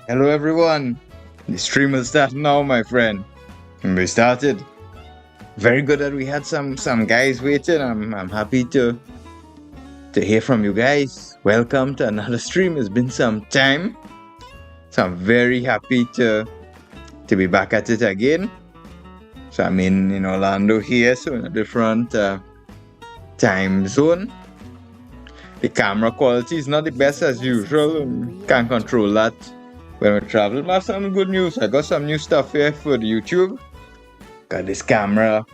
Hello everyone. The stream will start now, my friend. And we started. Very good that we had some guys waiting. I'm happy to hear from you guys. Welcome to another stream. It's been some time. So I'm very happy to be back at it again. So I'm in Orlando here, so in a different time zone. The camera quality is not the best as usual. Can't control that when we travel. But I have some good news. I got some new stuff here for the YouTube. Got this camera.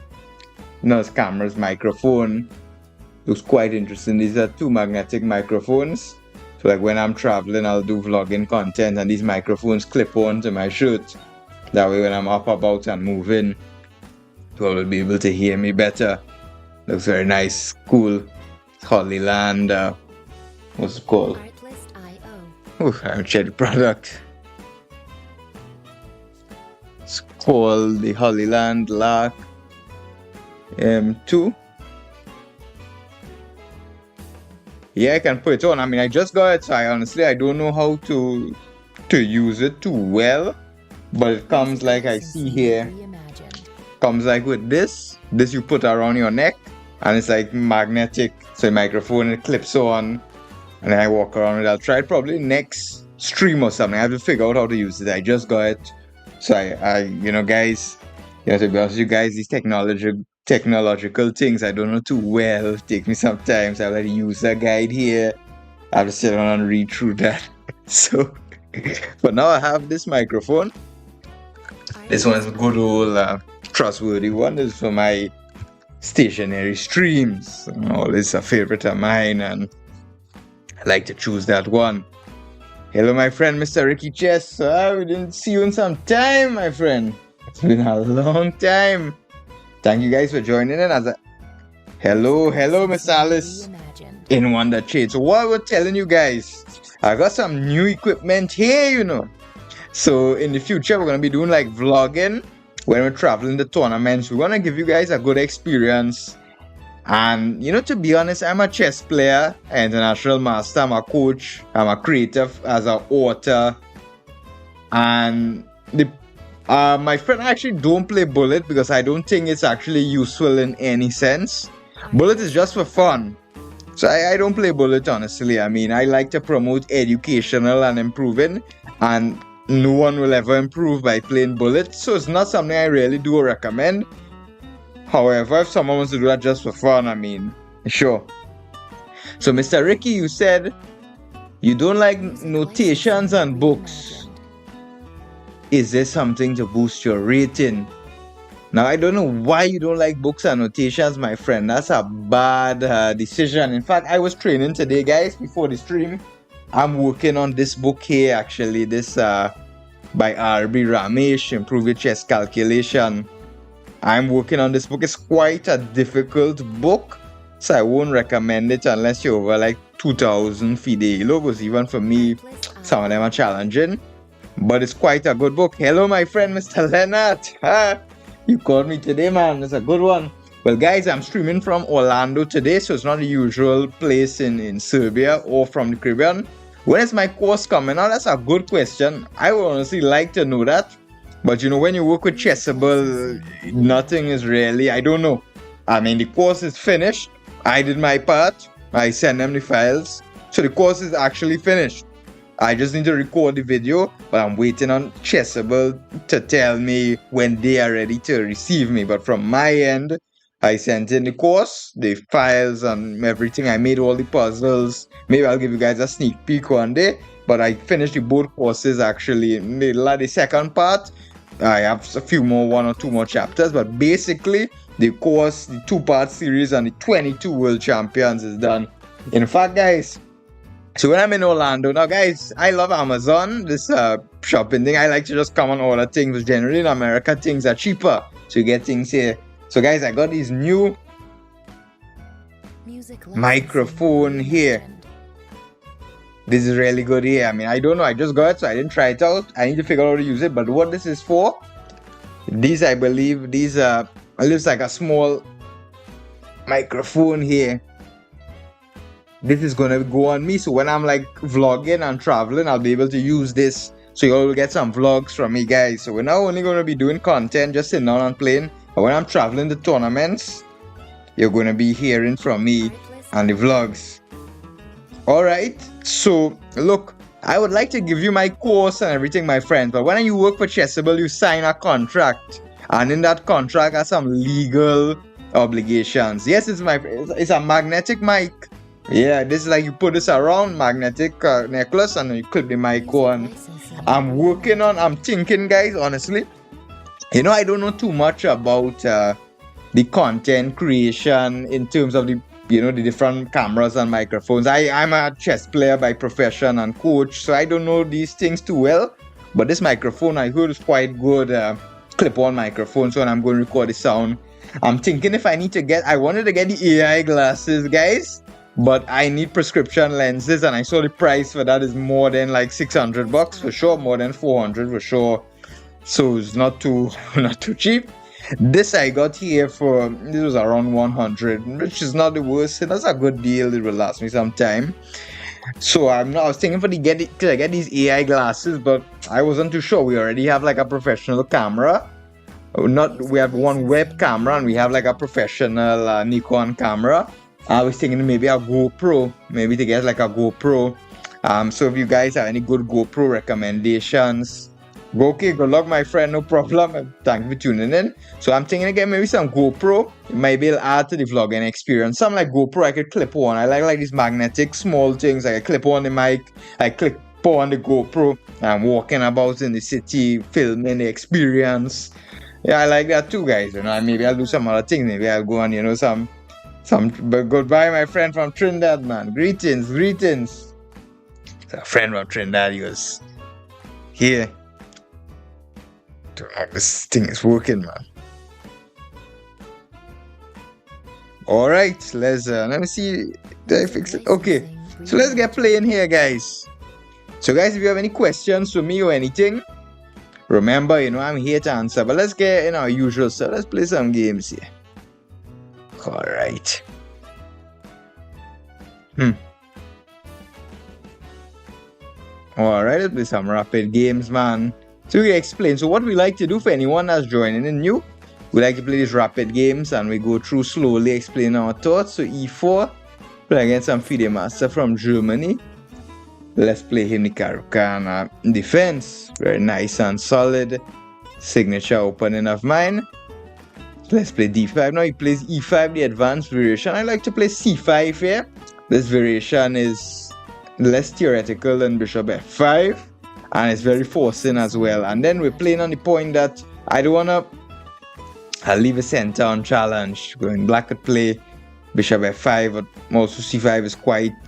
This camera's microphone. Looks quite interesting. These are two magnetic microphones. So like when I'm traveling, I'll do vlogging content and these microphones clip onto my shirt. That way when I'm up, about and moving, people will be able to hear me better. Looks very nice, cool. Holy Land, what's it called? I haven't checked the product. It's called the Holy Land Lark M2. Yeah, I can put it on. I mean, I just got it, so I don't know how to use it too well. But it comes like I see here. Comes like with this. This you put around your neck. And it's like magnetic. So the microphone, it clips on. And then I walk around with it. I'll try it probably next stream or something. I have to figure out how to use it. I just got it. So guys, to be honest with you guys, these technological things I don't know too well. It takes me some time. So I have to use a guide here. I have to sit down and read through that. So, but now I have this microphone. This one is a good old trustworthy one. This is for my stationary streams. It's a favorite of mine, and I like to choose that one. Hello, my friend, Mr. Ricky Chess. We didn't see you in some time, my friend. It's been a long time. Thank you guys for joining in. Hello, Miss Alice in Wonder Trade. So what we're telling you guys, I got some new equipment here, So in the future, we're going to be doing like vlogging when we're traveling to tournaments. We want to give you guys a good experience. And, to be honest, I'm a chess player, an international master, I'm a coach, I'm a creative as an author. And my friend actually don't play Bullet because I don't think it's actually useful in any sense. Bullet is just for fun. So I don't play Bullet, honestly. I mean, I like to promote educational and improving. And no one will ever improve by playing Bullet. So it's not something I really do recommend. However, if someone wants to do that just for fun, I mean, sure. So, Mr. Ricky, you said you don't like notations and books. Is there something to boost your rating? Now, I don't know why you don't like books and notations, my friend. That's a bad decision. In fact, I was training today, guys, before the stream. I'm working on this book here, actually. This by R.B. Ramesh, Improve Your Chess Calculation. I'm working on this book. It's quite a difficult book, so I won't recommend it unless you're over like 2,000 FIDE logos. Even for me, some of them are challenging, but it's quite a good book. Hello, my friend, Mr. Leonard. You called me today, man. It's a good one. Well, guys, I'm streaming from Orlando today, so it's not the usual place in Serbia or from the Caribbean. When is my course coming out? That's a good question. I would honestly like to know that. But when you work with Chessable, nothing is really, I don't know. I mean, the course is finished. I did my part. I sent them the files. So the course is actually finished. I just need to record the video, but I'm waiting on Chessable to tell me when they are ready to receive me. But from my end, I sent in the course, the files and everything. I made all the puzzles. Maybe I'll give you guys a sneak peek one day. But I finished the both courses actually in the second part. I have a few more, 1 or 2 more chapters. But basically, the course, the 2-part series and the 22 World Champions is done. In fact, guys, so when I'm in Orlando, now guys, I love Amazon, this shopping thing. I like to just come and order things. Generally in America, things are cheaper. So you get things here. So guys, I got these new microphone here. This is really good here. I mean, I don't know. I just got it, so I didn't try it out. I need to figure out how to use it. But what this is for, these, I believe, these it looks like a small microphone here. This is going to go on me. So when I'm like vlogging and traveling, I'll be able to use this. So you all will get some vlogs from me, guys. So we're not only going to be doing content, just sitting down and playing, but when I'm traveling to tournaments, you're going to be hearing from me and the vlogs. Alright, so look, I would like to give you my course and everything, my friends, but when you work for Chessable, you sign a contract, and in that contract are some legal obligations. Yes, it's a magnetic mic. Yeah, this is like you put this around magnetic necklace and you clip the mic on. I'm thinking, guys, honestly, you know, I don't know too much about the content creation in terms of the different cameras and microphones. I'm a chess player by profession and coach, so I don't know these things too well. But this microphone I heard is quite good, clip-on microphone, so when I'm going to record the sound. I'm thinking if I wanted to get the AI glasses, guys, but I need prescription lenses, and I saw the price for that is more than like $600 for sure, more than 400 for sure. So it's not too cheap. This I got here this was around 100, which is not the worst. That's a good deal. It will last me some time. So I was thinking to get these AI glasses, but I wasn't too sure. We already have like a professional camera. We have one web camera, and we have like a professional Nikon camera. I was thinking maybe a GoPro, maybe to get like a GoPro. So if you guys have any good GoPro recommendations, okay, good luck, my friend, no problem. Thank you for tuning in. So I'm thinking again, maybe some GoPro. It might be able to add to the vlogging experience. Something like GoPro I could clip on. I like these magnetic small things. I clip on the mic, I clip on the GoPro. I'm walking about in the city, filming the experience. Yeah, I like that too, guys. You know, maybe I'll do some other things. Maybe I'll go on, but goodbye, my friend from Trinidad, man. Greetings. A friend from Trinidad, he was here. This thing is working, man. Alright, let me see. Did I fix it? Okay, so let's get playing here, guys. So guys, if you have any questions for me or anything, remember, you know, I'm here to answer. But let's get in our usual stuff. Let's play some games here. Alright. Alright, let's play some rapid games, man. So we explain. So what we like to do for anyone that's joining in new, we like to play these rapid games and we go through slowly, explain our thoughts. So E4, play against some FIDE master from Germany. Let's play him the Karukan defense. Very nice and solid. Signature opening of mine. Let's play D5. Now he plays E5, the advanced variation. I like to play C5 here. This variation is less theoretical than Bishop F5. And it's very forcing as well. And then we're playing on the point that I don't want to leave a center unchallenged. Going black could play Bishop F5, but also C5 is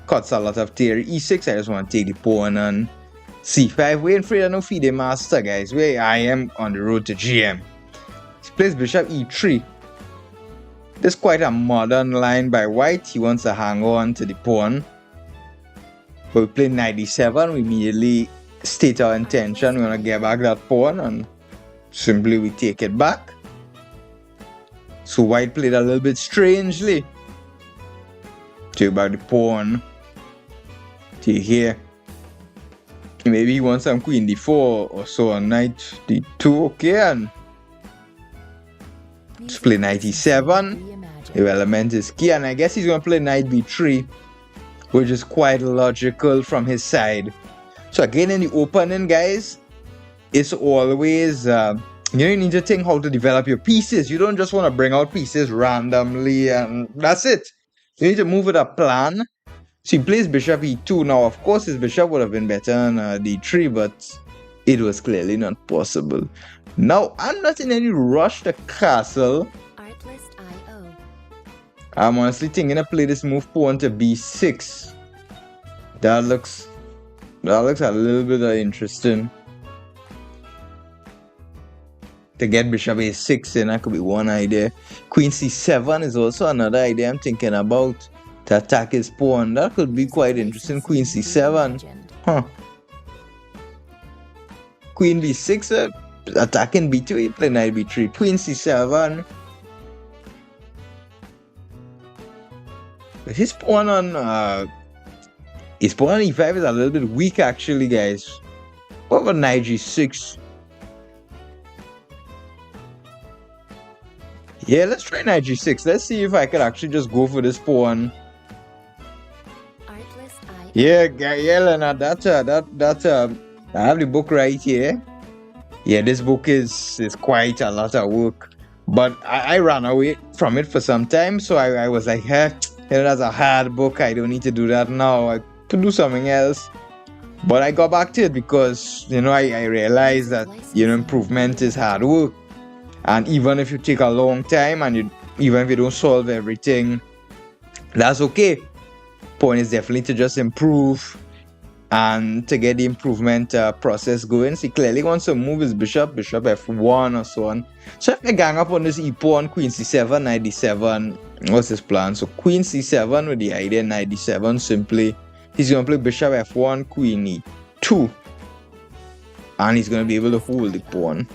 cuts a lot of theory. E6, I just want to take the pawn on C5. Waiting for no FIDE master, guys. Where I am on the road to GM. He plays Bishop E3. This is quite a modern line by white. He wants to hang on to the pawn. But we play Knight D7. We immediately state our intention. We want to get back that pawn, and simply we take it back. So white played a little bit strangely. Take back the pawn. Take here. Maybe he wants some queen d4 or so on knight d2. Okay, and let's play knight e7. The element is key, and I guess he's going to play knight b3, which is quite logical from his side. So again, in the opening, guys, it's always, you need to think how to develop your pieces. You don't just want to bring out pieces randomly and that's it. You need to move with a plan. So he plays bishop e2. Now, of course, his bishop would have been better on d3, but it was clearly not possible. Now, I'm not in any rush to castle. I'm honestly thinking to play this move pawn to b6. That looks a little bit interesting. To get bishop a6 in, that could be one idea. Queen c7 is also another idea I'm thinking about, to attack his pawn. That could be quite interesting. Queen c7. Huh. Queen b6, attacking b2, he play knight b3. Queen c7. But his pawn on e5 is a little bit weak actually, guys. What about knight g6? Yeah, let's try knight g6. Let's see if I could actually just go for this pawn. Yeah, Elena, I have the book right here. Yeah, this book is quite a lot of work. But I ran away from it for some time, so I was like, that's a hard book. I don't need to do that now. I could do something else. But I got back to it because, I realized that, improvement is hard work. And even if you take a long time and even if you don't solve everything, that's okay. Point is definitely to just improve and to get the improvement process going. So he clearly wants to move his bishop f1 or so on. So if I gang up on this e pawn, queen c7, knight d7, what's his plan? So queen c7 with the idea knight d7 simply. He's going to play bishop f1, queen e2. And he's going to be able to hold the pawn.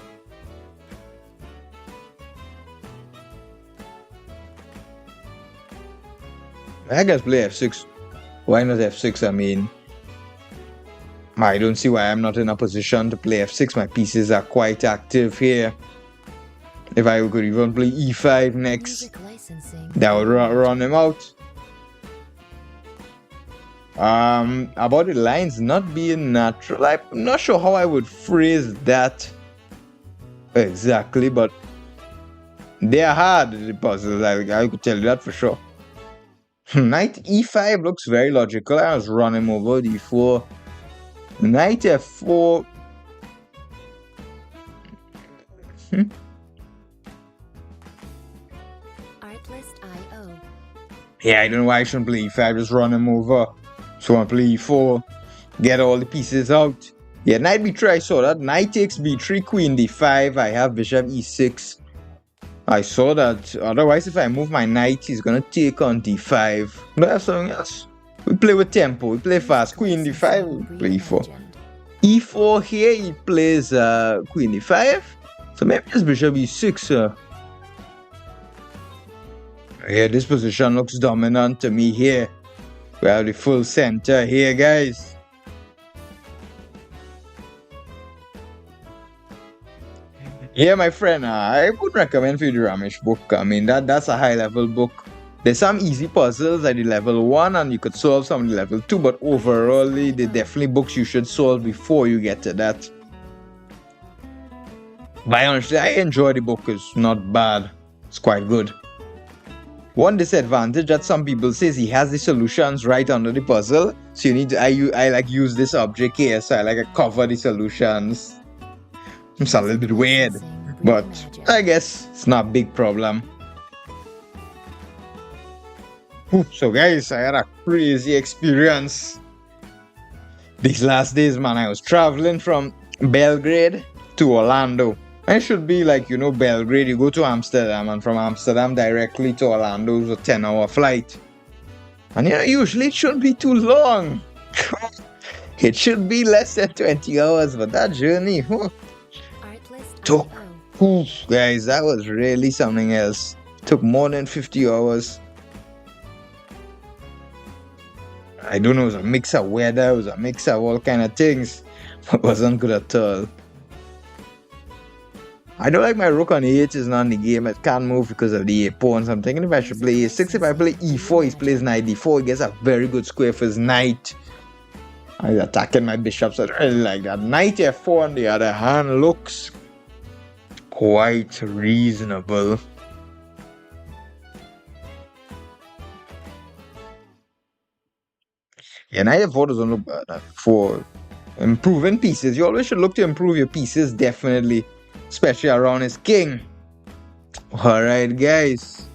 I guess play f6. Why not f6? I mean, I don't see why I'm not in a position to play f6. My pieces are quite active here. If I could even play e5 next, that would run him out. About the lines not being natural, I'm not sure how I would phrase that exactly, but they are hard, the puzzles. I could tell you that for sure. Knight e5 looks very logical. I was running over d4. Knight f4. Yeah, I don't know why I shouldn't play e5. Just run him over. So I play e4. Get all the pieces out. Yeah, knight b3. I saw that. Knight takes b3, queen d5. I have bishop e6. I saw that. Otherwise, if I move my knight, he's gonna take on d5. Do I have something else? We play with tempo. We play fast. Queen d5. We play e4. e4 here. He plays queen d5. So maybe just bishop e6. Yeah, this position looks dominant to me here. We have the full center here, guys. Yeah, my friend, I would recommend for you the Ramesh book. I mean, that's a high-level book. There's some easy puzzles at the level 1 and you could solve some at the level 2, but overall, they're definitely books you should solve before you get to that. But honestly, I enjoy the book. It's not bad. It's quite good. One disadvantage that some people say is he has the solutions right under the puzzle. So you need to, I like use this object here, so I like cover the solutions. It's a little bit weird, but I guess it's not a big problem. So guys, I had a crazy experience these last days, man. I was traveling from Belgrade to Orlando. It should be like, Belgrade, you go to Amsterdam, and from Amsterdam directly to Orlando is a 10-hour flight. And usually it shouldn't be too long. It should be less than 20 hours, but that journey took, guys, that was really something else. Took more than 50 hours. I don't know, it was a mix of weather, it was a mix of all kind of things. It wasn't good at all. I don't like my rook on e8 is not in the game. It can't move because of the pawns. I'm thinking if I should play e6. If I play e4, he plays knight d4. He gets a very good square for his knight. I'm attacking my bishops. I really like that. Knight f4 on the other hand looks quite reasonable. Yeah, knight f4 doesn't look bad. For improving pieces, you always should look to improve your pieces, definitely. Especially around his king. Alright, guys.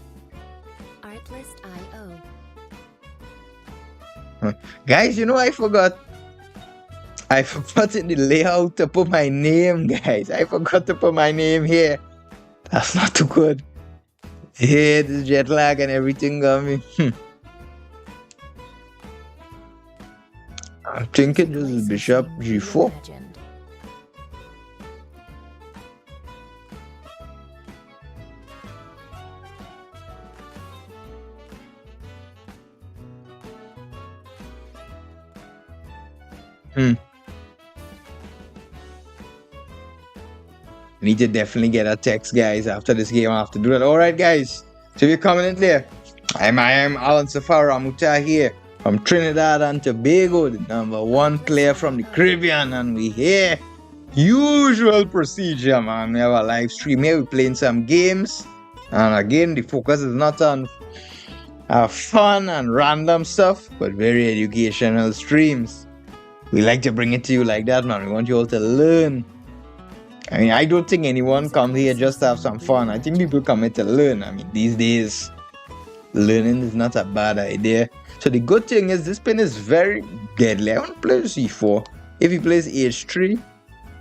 Guys, I forgot. I forgot in the layout to put my name, guys. I forgot to put my name here. That's not too good. Yeah, this jet lag and everything got me. I'm thinking this is bishop g4. I need to definitely get a text, guys, after this game. I have to do that. Alright, guys. So you're coming in there. I am Alan Safar Ramoutar here from Trinidad and Tobago, the #1 player from the Caribbean, and we here. Usual procedure, man. We have a live stream here. We're playing some games, and again, the focus is not on fun and random stuff, but very educational streams. We like to bring it to you like that, man. We want you all to learn. I mean, I don't think anyone comes here just to have some fun. I think people come here to learn. I mean, these days, learning is not a bad idea. So the good thing is this pin is very deadly. I want to play c4. If he plays h3,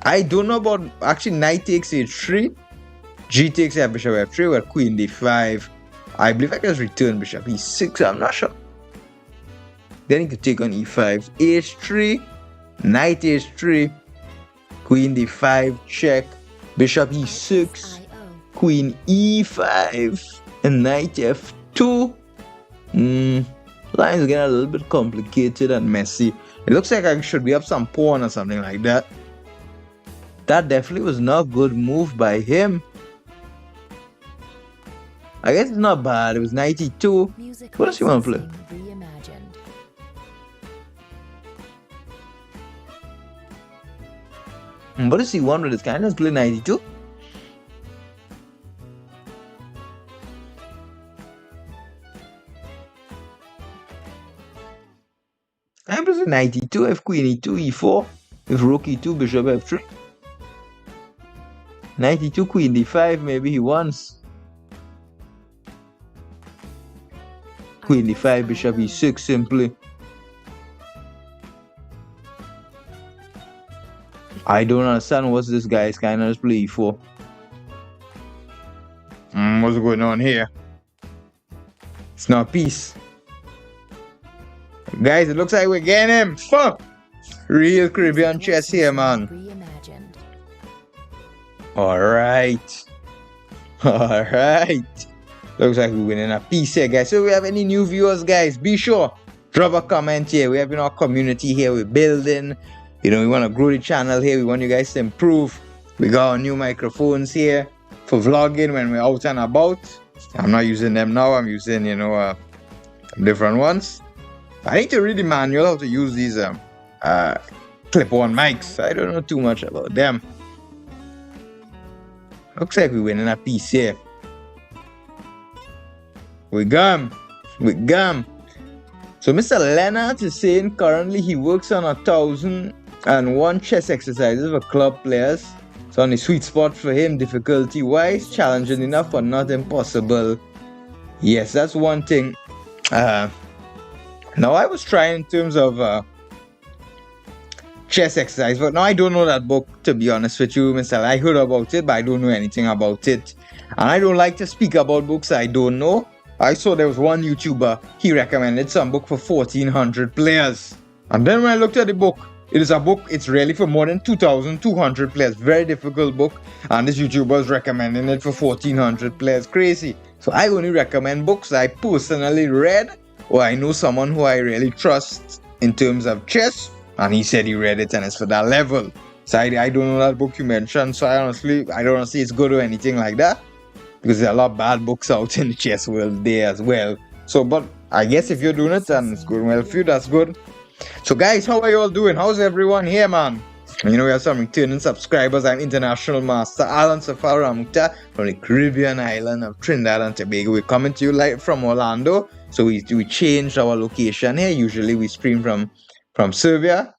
I don't know about, actually knight takes h3, g takes f, bishop f3, with queen d5. I believe I can just return bishop e6, I'm not sure. Then he could take on e5, h3, knight h3, queen d5, check, bishop e6, queen e5, and knight f2. Lines getting a little bit complicated and messy. It looks like I should be up some pawn or something like that. That definitely was not a good move by him. I guess it's not bad. It was 92. What does he want to play? What does he want with this guy? Let's play 92. I'm playing 92. If queen e2, e4. If rook e2, bishop f3. 92, queen d5. Maybe he wants. Queen d5, bishop e6 simply. I don't understand what's this guy's kind of just play e4. What's going on here? It's not peace. Guys, it looks like we're getting him. Fuck! Real Caribbean chess here, man. Alright. Alright. Looks like we're winning a piece here, guys. So if we have any new viewers, guys, be sure drop a comment here. We have our community here. We're building. You know, we want to grow the channel here. We want you guys to improve. We got our new microphones here for vlogging when we're out and about. I'm not using them now. I'm using, you know, different ones. I need to read the manual how to use these clip-on mics. I don't know too much about them. Looks like we're winning a piece here. We gum. So Mr. Leonard is saying currently he works on 1,001 chess exercises for club players. So on the sweet spot for him, difficulty-wise, challenging enough but not impossible. Yes, that's one thing. Now I was trying in terms of chess exercise, but now I don't know that book, to be honest with you, Mr. I heard about it, but I don't know anything about it. And I don't like to speak about books I don't know. I saw there was one YouTuber, he recommended some book for 1,400 players. And then when I looked at the book, it is a book, it's really for more than 2,200 players. Very difficult book. And this YouTuber is recommending it for 1,400 players. Crazy. So I only recommend books I personally read, or I know someone who I really trust in terms of chess, and he said he read it and it's for that level. So I don't know that book you mentioned, so I don't see it's good or anything like that, because there are a lot of bad books out in the chess world there as well. So, but I guess if you're doing it and it's going well for you, that's good. So guys, how are you all doing? How's everyone here, man? You know, we have some returning subscribers. I'm International Master Alan Safar Ramoutar from the Caribbean island of Trinidad and Tobago. We're coming to you live from Orlando. So we changed our location here. Usually we stream from Serbia.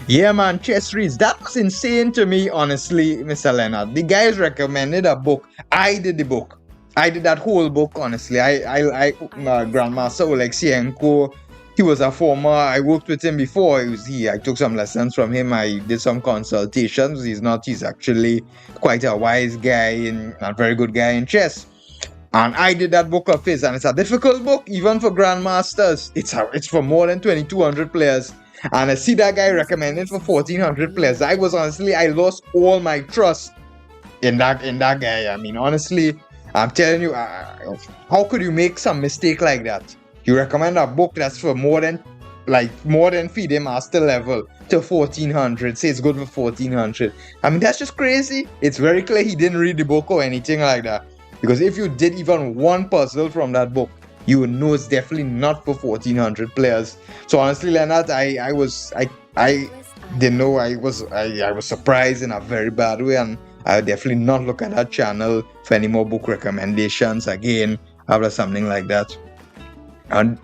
Yeah, man, chess reads. That was insane to me, honestly, Mr. Leonard. The guys recommended a book. I did the book. I did that whole book, honestly. Grandmaster Oleksienko, he was a former, I worked with him before. I took some lessons from him. I did some consultations. He's actually quite a wise guy and a very good guy in chess. And I did that book of his, and it's a difficult book, even for grandmasters. It's for more than 2,200 players. And I see that guy recommended for 1,400 players. I lost all my trust in that guy. I mean, honestly, I'm telling you, how could you make some mistake like that? You recommend a book that's for more than like more than FIDE master level to 1400. Say it's good for 1400. I mean, that's just crazy. It's very clear he didn't read the book or anything like that. Because if you did even one puzzle from that book, you would know it's definitely not for 1400 players. So honestly, Leonard, I didn't know. I was surprised in a very bad way, and I'll definitely not look at that channel for any more book recommendations again after something like that. And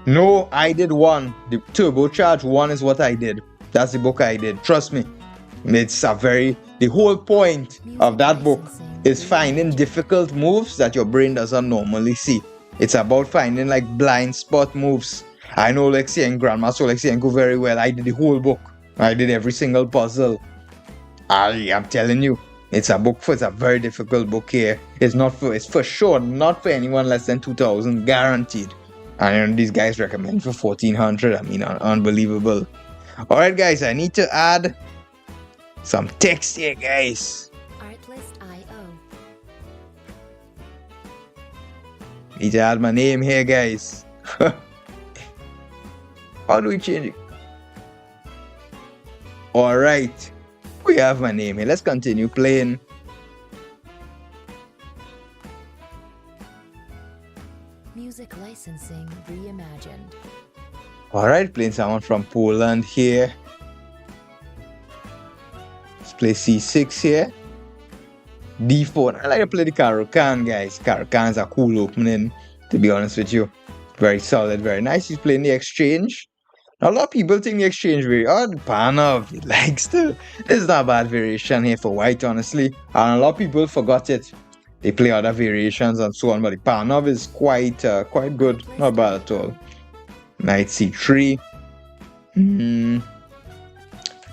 no, I did one. The Turbocharge 1 is what I did. That's the book I did. Trust me. It's a very... The whole point of that book is finding difficult moves that your brain doesn't normally see. It's about finding like blind spot moves. I know Lexi and Grandmaster Lexi very well. I did the whole book. I did every single puzzle. I am telling you, it's a very difficult book here. It's for sure not for anyone less than 2000 guaranteed. And these guys recommend for 1400. I mean, unbelievable. Alright guys, I need to add some text here, guys. Need to add my name here, guys. How do we change it? Alright, we have my name here. Let's continue playing. Music licensing reimagined. Alright, playing someone from Poland here. Let's play C6 here. D4. I like to play the Caro-Kann, guys. Caro-Kann is a cool opening, to be honest with you. Very solid, very nice. He's playing the exchange. Now, a lot of people think the exchange very odd. Panov, he likes to. This is not a bad variation here for white, honestly. And a lot of people forgot it. They play other variations and so on, but the Panov is quite good. Not bad at all. Knight C3.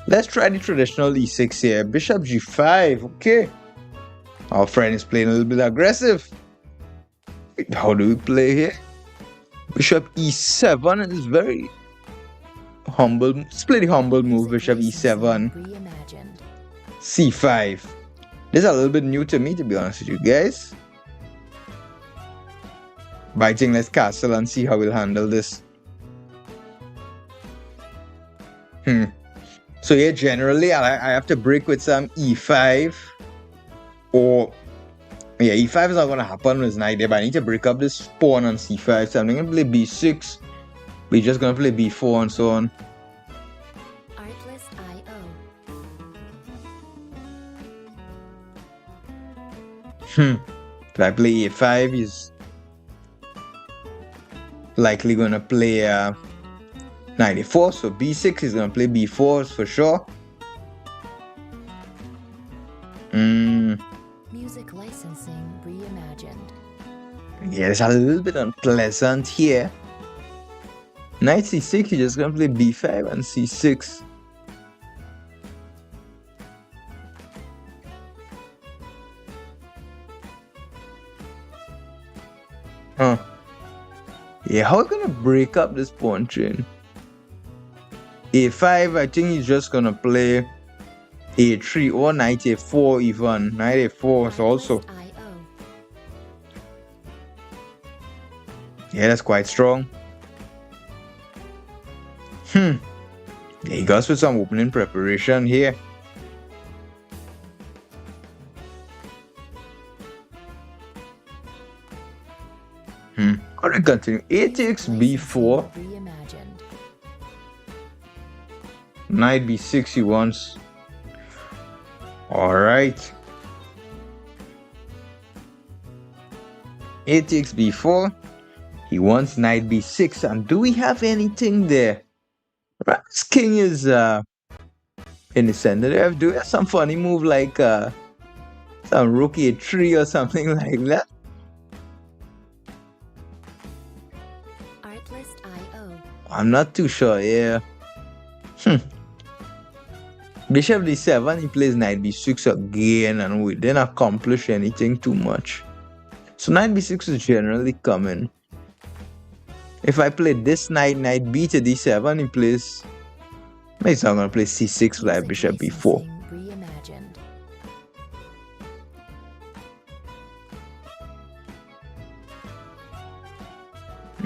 Let's try the traditional E6 here. Bishop G5. Okay. Our friend is playing a little bit aggressive. How do we play here? Bishop E7 is very humble. Let's play the humble move. Bishop E7. C5. This is a little bit new to me, to be honest with you guys. But I think let's castle and see how we'll handle this. So yeah, generally I have to break with some E5. Or yeah, E5 is not gonna happen with knight there, but I need to break up this pawn on C5. So I'm not gonna play B6. We're just gonna play B4 and so on. If I play A5, he's likely gonna play knight A4. So B6 is gonna play B4 for sure. Music licensing reimagined. Yeah, it's a little bit unpleasant here. Knight C6, you're just gonna play B5 and C6. Yeah, how are we gonna break up this pawn chain? A5, I think he's just gonna play A3 or knight A4 even. Knight A4 is also. Yeah, that's quite strong. Yeah, he goes with some opening preparation here. Alright, continue. A takes B4. Knight B6 he wants. Alright. A takes B4. He wants knight B6. And do we have anything there? Right, this king is in the center. Do we have some funny move like some rook A3 or something like that? I'm not too sure, yeah. Bishop D7, he plays knight B6 again, and we didn't accomplish anything too much. So knight B6 is generally coming. If I play this knight B to D7, he plays... Maybe I'm gonna play C6 like Bishop B4.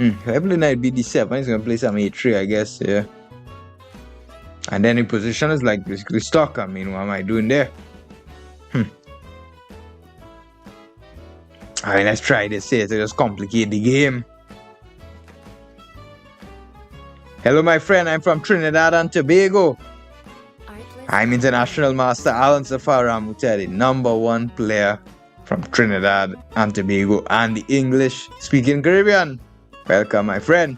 If I play knight bd7, he's gonna play some a3, I guess, yeah. And then the position is like basically stuck. I mean, what am I doing there? Alright, let's try this here to just complicate the game. Hello, my friend. I'm from Trinidad and Tobago. I'm International Master Alan Safar Ramoutar, the #1 player from Trinidad and Tobago and the English-speaking Caribbean. Welcome, my friend.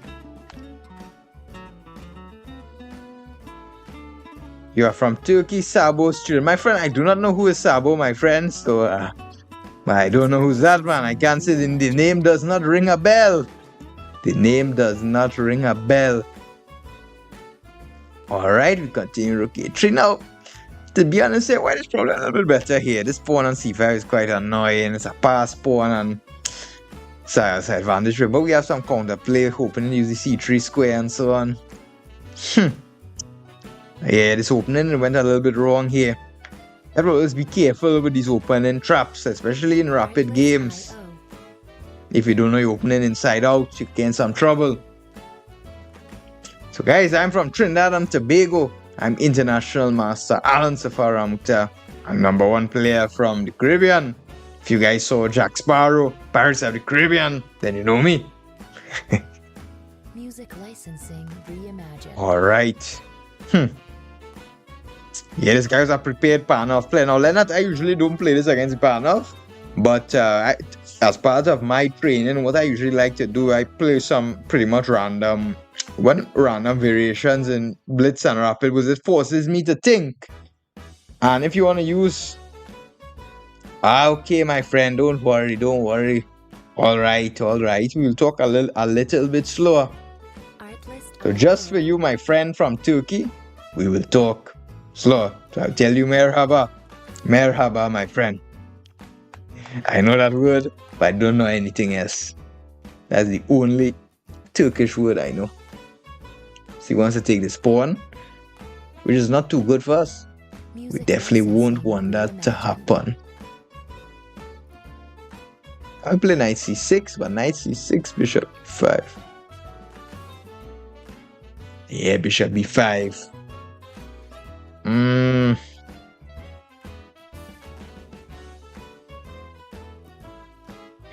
You are from Turkey, Sabo Street. My friend, I do not know who is Sabo, my friend. So, I don't know who's that, man. I can't say the name does not ring a bell. The name does not ring a bell. Alright, we continue rook a3. Now, to be honest here, white is probably a little bit better here. This pawn on c5 is quite annoying. It's a pass pawn and it's an advantage. But we have some counterplay, hoping to use the c3 square and so on. Yeah, this opening went a little bit wrong here. You always be careful with these opening traps, especially in rapid games. If you don't know your opening inside out, you get in some trouble. So guys, I'm from Trinidad and Tobago. I'm International Master Alan Safar Ramoutar. I'm #1 player from the Caribbean. If you guys saw Jack Sparrow, Pirates of the Caribbean, then you know me. Music licensing reimagined. Alright. Yeah, this guy was a prepared Panov player. Now, Leonard, I usually don't play this against Panov. But as part of my training, what I usually like to do, I play some pretty much random variations in Blitz and Rapid, because it forces me to think. And if you want to use... okay, my friend, don't worry. Alright. We will talk a little bit slower. So just for you, my friend from Turkey, we will talk slower. So I'll tell you merhaba. Merhaba, my friend. I know that word, but I don't know anything else. That's the only Turkish word I know. So he wants to take this pawn, which is not too good for us. We definitely won't want that to happen. I'll play knight c6, but knight c6, bishop 5. Yeah, bishop b5.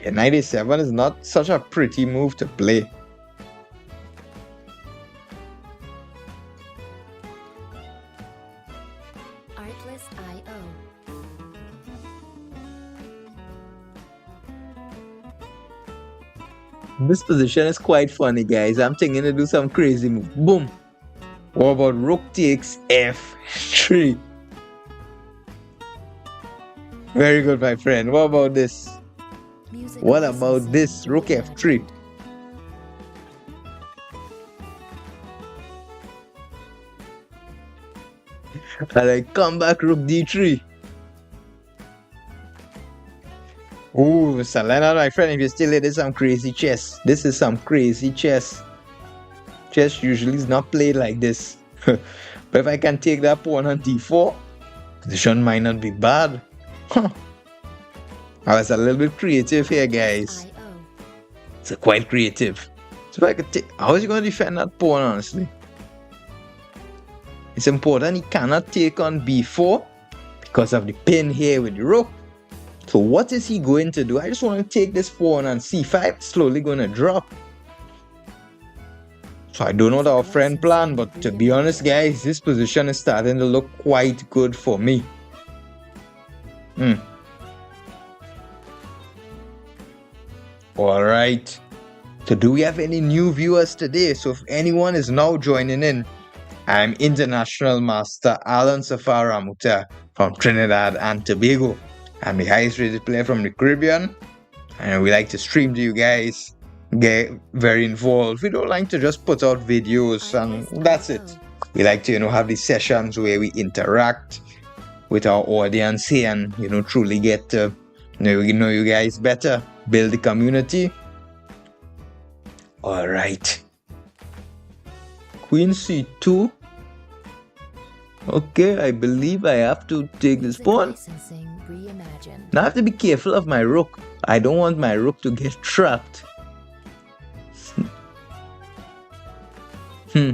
Yeah, knight a7 is not such a pretty move to play. This position is quite funny, guys. I'm thinking to do some crazy move. Boom. What about rook takes f3? Very good, my friend. What about this? What about this? Rook f3. And I come back rook d3. Ooh, Mr. Leonard, my friend, if you're still here, this is some crazy chess. This is some crazy chess. Chess usually is not played like this. But if I can take that pawn on d4, position might not be bad. I was a little bit creative here, guys. It's quite creative. So if I could take... How is he going to defend that pawn, honestly? It's important he cannot take on b4 because of the pin here with the rook. So what is he going to do? I just want to take this pawn on c5. It's slowly going to drop. So I don't know what our friend planned, but to be honest, guys, this position is starting to look quite good for me. Alright. So do we have any new viewers today? So if anyone is now joining in, I'm International Master Alan Safar Ramoutar from Trinidad and Tobago. I'm the highest rated player from the Caribbean, and we like to stream to you guys, get very involved. We don't like to just put out videos and that's it. We like to, have these sessions where we interact with our audience here and, truly get to know you guys better, build the community. Alright. Queen c2. Okay, I believe I have to take this pawn. Now I have to be careful of my rook. I don't want my rook to get trapped. Hmm.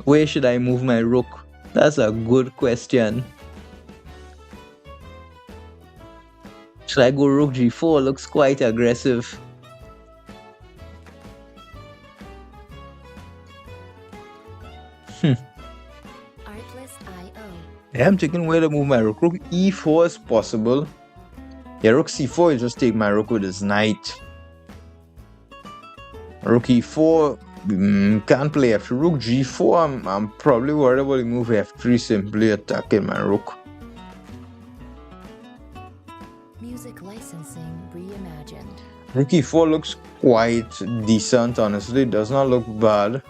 Where should I move my rook? That's a good question. Should I go rook g4? Looks quite aggressive. Yeah, I'm checking where to move my rook. Rook e4 is possible. Yeah, rook c4, you just take my rook with his knight. Rook e4, can't play f3. Rook g4, I'm probably worried about the move f3, simply attacking my rook. Music licensing reimagined. Rook e4 looks quite decent, honestly. It does not look bad.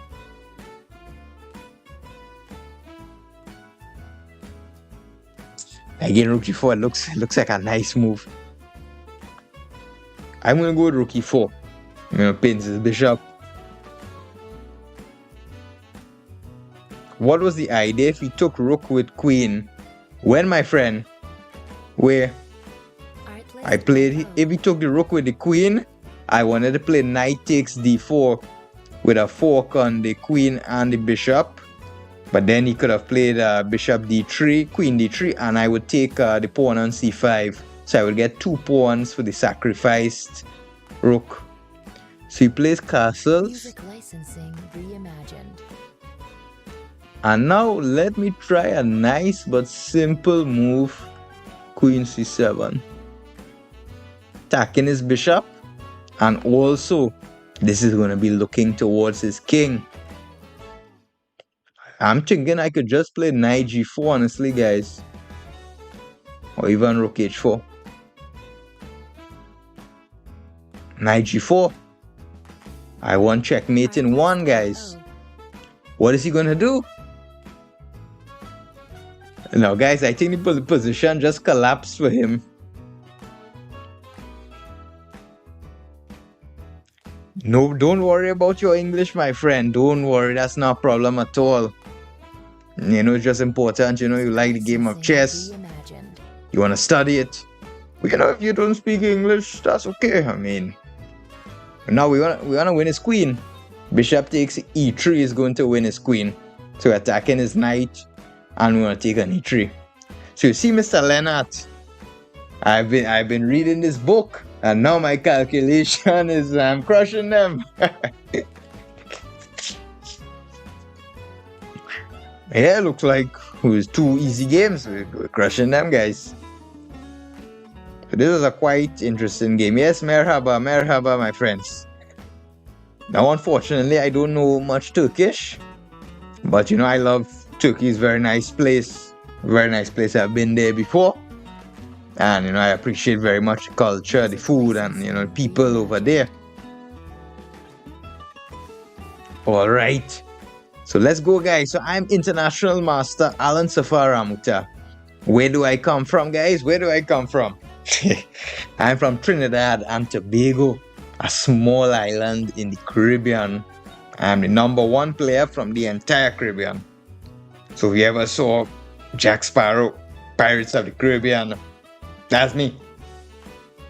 Again, rook e4 looks like a nice move. I'm gonna go with rook e4. I'm gonna pins his bishop. What was the idea if he took rook with queen? When, my friend? Where? I played, if he took the rook with the queen, I wanted to play knight takes d4 with a fork on the queen and the bishop. But then he could have played bishop d3, queen d3, and I would take the pawn on c5. So I would get 2 pawns for the sacrificed rook. So he plays castles. Music licensing reimagined. And now let me try a nice but simple move. Queen c7. Attacking his bishop. And also, this is going to be looking towards his king. I'm thinking I could just play knight g4, honestly, guys. Or even rook h4. Knight g4. I want checkmate in 1, guys. What is he going to do? Now, guys, I think the position just collapsed for him. No, don't worry about your English, my friend. Don't worry, that's not a problem at all. You know, it's just important, you know, you like the game of chess. You want to study it. But, you know, if you don't speak English, that's okay. I mean, now we want to win his queen. Bishop takes e3 is going to win his queen. So attacking his knight, and we want to take an e3. So you see, Mr. Leonard, I've been reading this book, and now my calculation is I'm crushing them. Yeah, looks like it was 2 easy games. We're crushing them, guys. So this was a quite interesting game. Yes, merhaba, merhaba, my friends. Now, unfortunately, I don't know much Turkish, but you know, I love Turkey. It's a very nice place. Very nice place. I've been there before. And, you know, I appreciate very much the culture, the food, and, you know, people over there. All right. So let's go, guys. So I'm International Master Alan Safar Ramoutar. Where do I come from, guys? Where do I come from? I'm from Trinidad and Tobago, a small island in the Caribbean. I'm the #1 player from the entire Caribbean. So if you ever saw Jack Sparrow, Pirates of the Caribbean, that's me.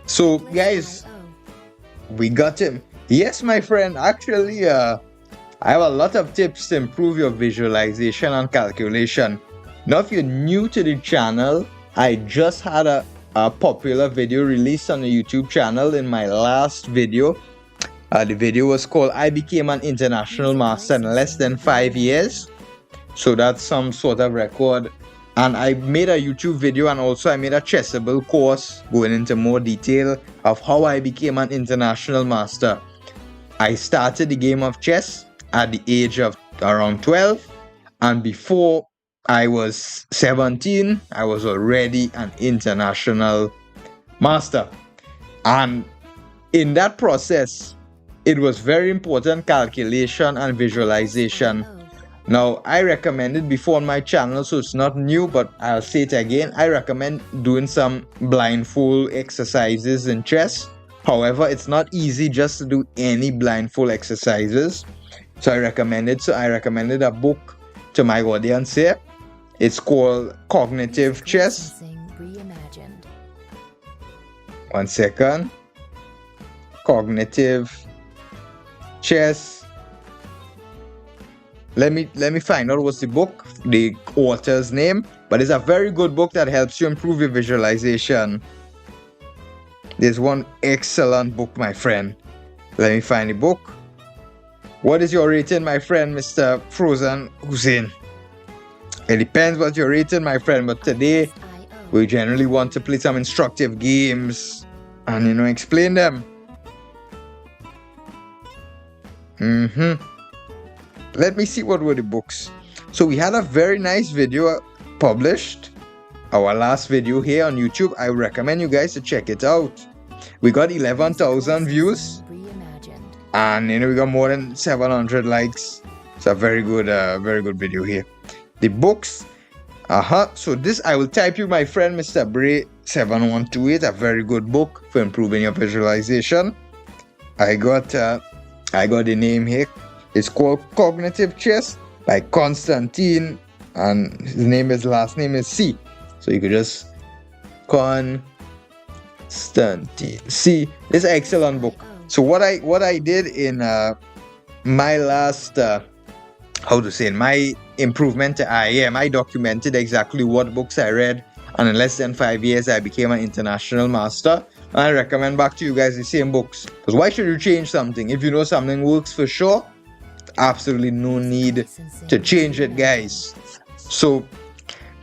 So, guys, we got him. Yes, my friend, actually, I have a lot of tips to improve your visualization and calculation. Now, if you're new to the channel, I just had a popular video released on the YouTube channel in my last video. The video was called I Became an International Master in Less Than 5 Years. So that's some sort of record. And I made a YouTube video, and also I made a Chessable course going into more detail of how I became an international master. I started the game of chess at the age of around 12, and before I was 17, I was already an international master. And in that process, it was very important calculation and visualization. Now, I recommended before on my channel, so it's not new, but I'll say it again. I recommend doing some blindfold exercises in chess. However, it's not easy just to do any blindfold exercises. So I recommended a book to my audience here. It's called Cognitive Chess. One second. Cognitive chess. Let me find out what's the book, the author's name. But it's a very good book that helps you improve your visualization. There's one excellent book, my friend. Let me find the book. What is your rating, my friend, Mr. Frozen Hussein? It depends what you're rating, my friend, but today we generally want to play some instructive games and, you know, explain them. Let me see what were the books. So we had a very nice video published, our last video here on YouTube. I recommend you guys to check it out. We got 11,000 views, and you know, we got more than 700 likes. It's a very good video here. The books, so this I will type you, my friend, Mr. Bray 7128, a very good book for improving your visualization. I got the name here. It's called Cognitive Chess by Constantine, and his last name is C. So you could just Constantine C. This is an excellent book. So what I did in my last in my improvement to IAM, I documented exactly what books I read, and in less than 5 years I became an international master. And I recommend back to you guys the same books, because why should you change something if you know something works for sure? Absolutely no need to change it, guys. So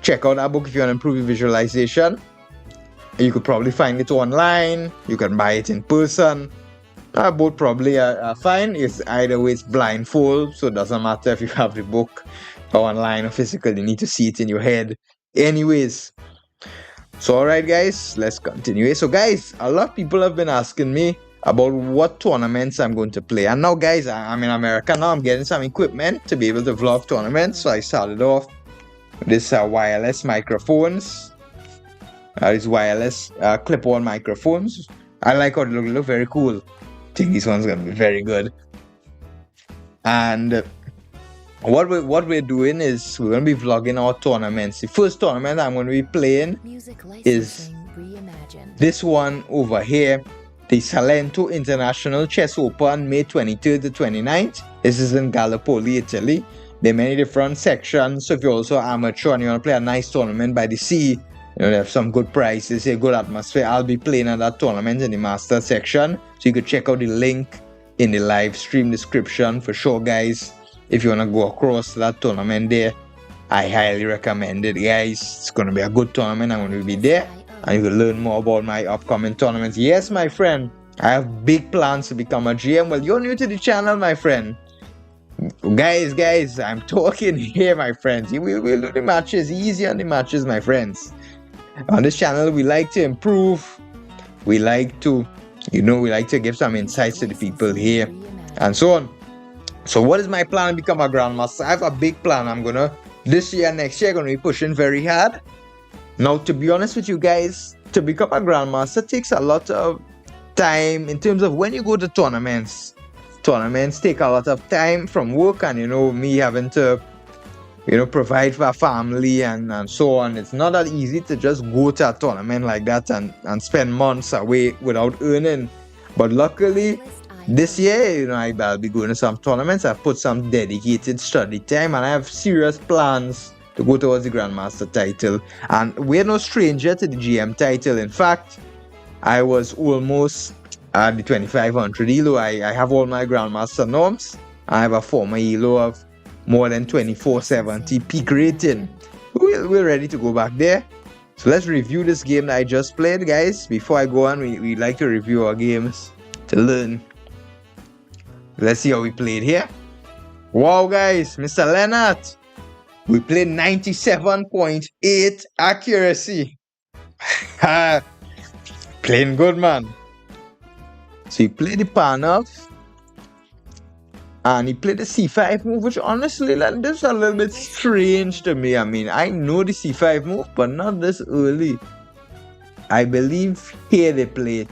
check out that book if you want to improve your visualization. You could probably find it online, you can buy it in person. Both probably are fine. It's either way, it's blindfold, so it doesn't matter if you have the book or online or physical. You need to see it in your head anyways. So alright guys, let's continue. So guys, a lot of people have been asking me about what tournaments I'm going to play. And now guys, I'm in America now. I'm getting some equipment to be able to vlog tournaments. So I started off with this wireless microphones. These wireless clip-on microphones. I like how they look very cool. I think this one's gonna be very good. And what we're doing is we're gonna be vlogging our tournaments. The first tournament I'm gonna be playing is this one over here, the Salento International Chess Open, May 23rd to 29th. This is in Gallipoli, Italy. There are many different sections. So if you're also an amateur and you want to play a nice tournament by the sea, you know, they have some good prizes here, good atmosphere. I'll be playing at that tournament in the master section. So you could check out the link in the live stream description for sure, guys. If you want to go across that tournament there, I highly recommend it, guys. It's going to be a good tournament. I'm going to be there, and you will learn more about my upcoming tournaments. Yes, my friend, I have big plans to become a GM. Well, you're new to the channel, my friend. Guys, I'm talking here, my friends. We'll do the matches, easy on the matches, my friends. On this channel, we like to improve. We like to, give some insights to the people here, and so on. So what is my plan to become a grandmaster? I have a big plan. This year, next year, going to be pushing very hard. Now, to be honest with you guys, to become a grandmaster takes a lot of time in terms of when you go to tournaments. Tournaments take a lot of time from work, and me having to provide for a family and so on. It's not that easy to just go to a tournament like that and spend months away without earning. But luckily, this year, I'll be going to some tournaments. I've put some dedicated study time, and I have serious plans to go towards the Grandmaster title. And we're no stranger to the GM title. In fact, I was almost at the 2500 ELO. I have all my Grandmaster norms. I have a former ELO of more than 2470 peak rating. We're ready to go back there. So let's review this game that I just played, guys. Before I go on, we like to review our games to learn. Let's see how we played here. Wow, guys, Mr. Leonard, we played 97.8 accuracy. Playing good, man. So he played the pawn off, and he played the c5 move, which honestly, this is a little bit strange to me. I mean, I know the c5 move, but not this early. I believe here they played,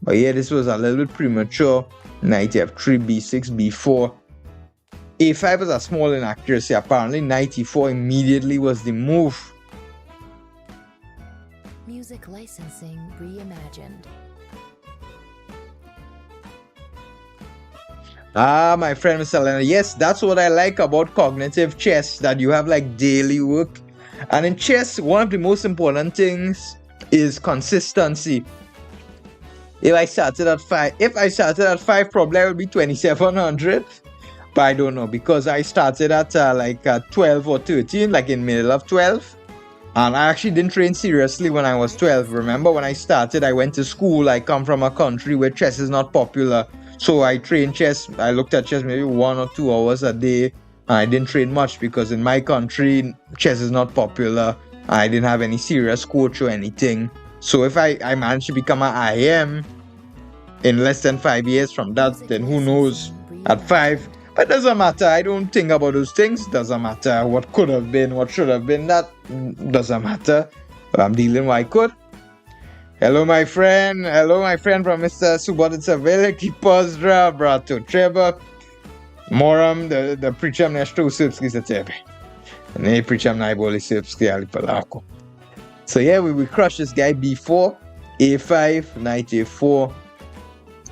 but yeah, this was a little bit premature. Knight f3, b6, b4. a5 is a small inaccuracy. Apparently, knight e4 immediately was the move. Music licensing reimagined. Ah, my friend Mr. Leonard. Yes, that's what I like about cognitive chess, that you have like daily work. And in chess, one of the most important things is consistency. If I started at 5, probably I would be 2,700. But I don't know, because I started at 12 or 13, like in middle of 12. And I actually didn't train seriously when I was 12. Remember when I started, I went to school. I come from a country where chess is not popular. So I trained chess. I looked at chess maybe 1 or 2 hours a day. And I didn't train much because in my country, chess is not popular. I didn't have any serious coach or anything. So if I managed to become an IM in less than 5 years from that, then who knows at 5. But it doesn't matter. I don't think about those things. Doesn't matter what could have been, what should have been. That doesn't matter. But I'm dealing what I could. Hello, my friend. Hello, my friend from Mr. Subotic Savile. Kipozdra, brato treba. Moram, the pričam nešto u srpski za tebe. Ne pričam najbolje srpski, ali polako. So yeah, we crushed this guy b4, a5, knight a4.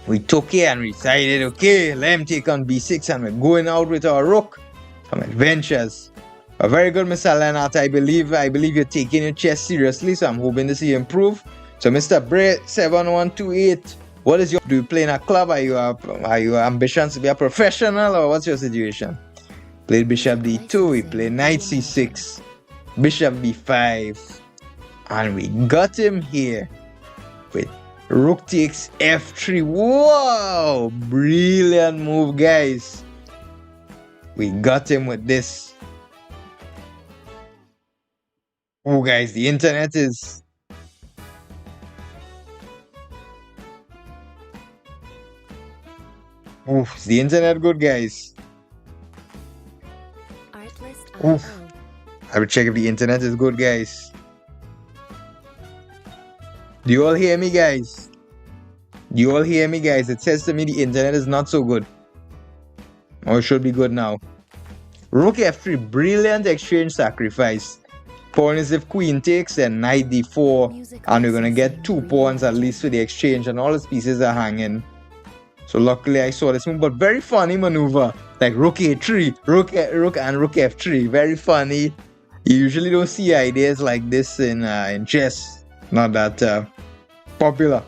We took it and we decided, okay, let him take on b6, and we're going out with our rook. Some adventures. A very good, Mr. Leonard. I believe you're taking your chess seriously, so I'm hoping to see you improve. So Mr. Bray 7128, what is your, do you play in a club? Are you ambitions to be a professional, or what's your situation? Played bishop d2, we played knight c6, bishop b5, and we got him here with rook takes f3. Whoa! Brilliant move, guys. We got him with this. Oh, guys, the internet is... Oof, is the internet good, guys? Oof. I will check if the internet is good, guys. Do you all hear me, guys? Do you all hear me, guys? It says to me the internet is not so good. Oh, it should be good now. Rook f3, brilliant exchange sacrifice. Pawn is if queen takes, then knight d4, and we're gonna get 2 pawns at least for the exchange, and all his pieces are hanging. So luckily I saw this move, but very funny maneuver. Like rook a3, rook and rook f3, very funny. You usually don't see ideas like this in chess. Not that popular.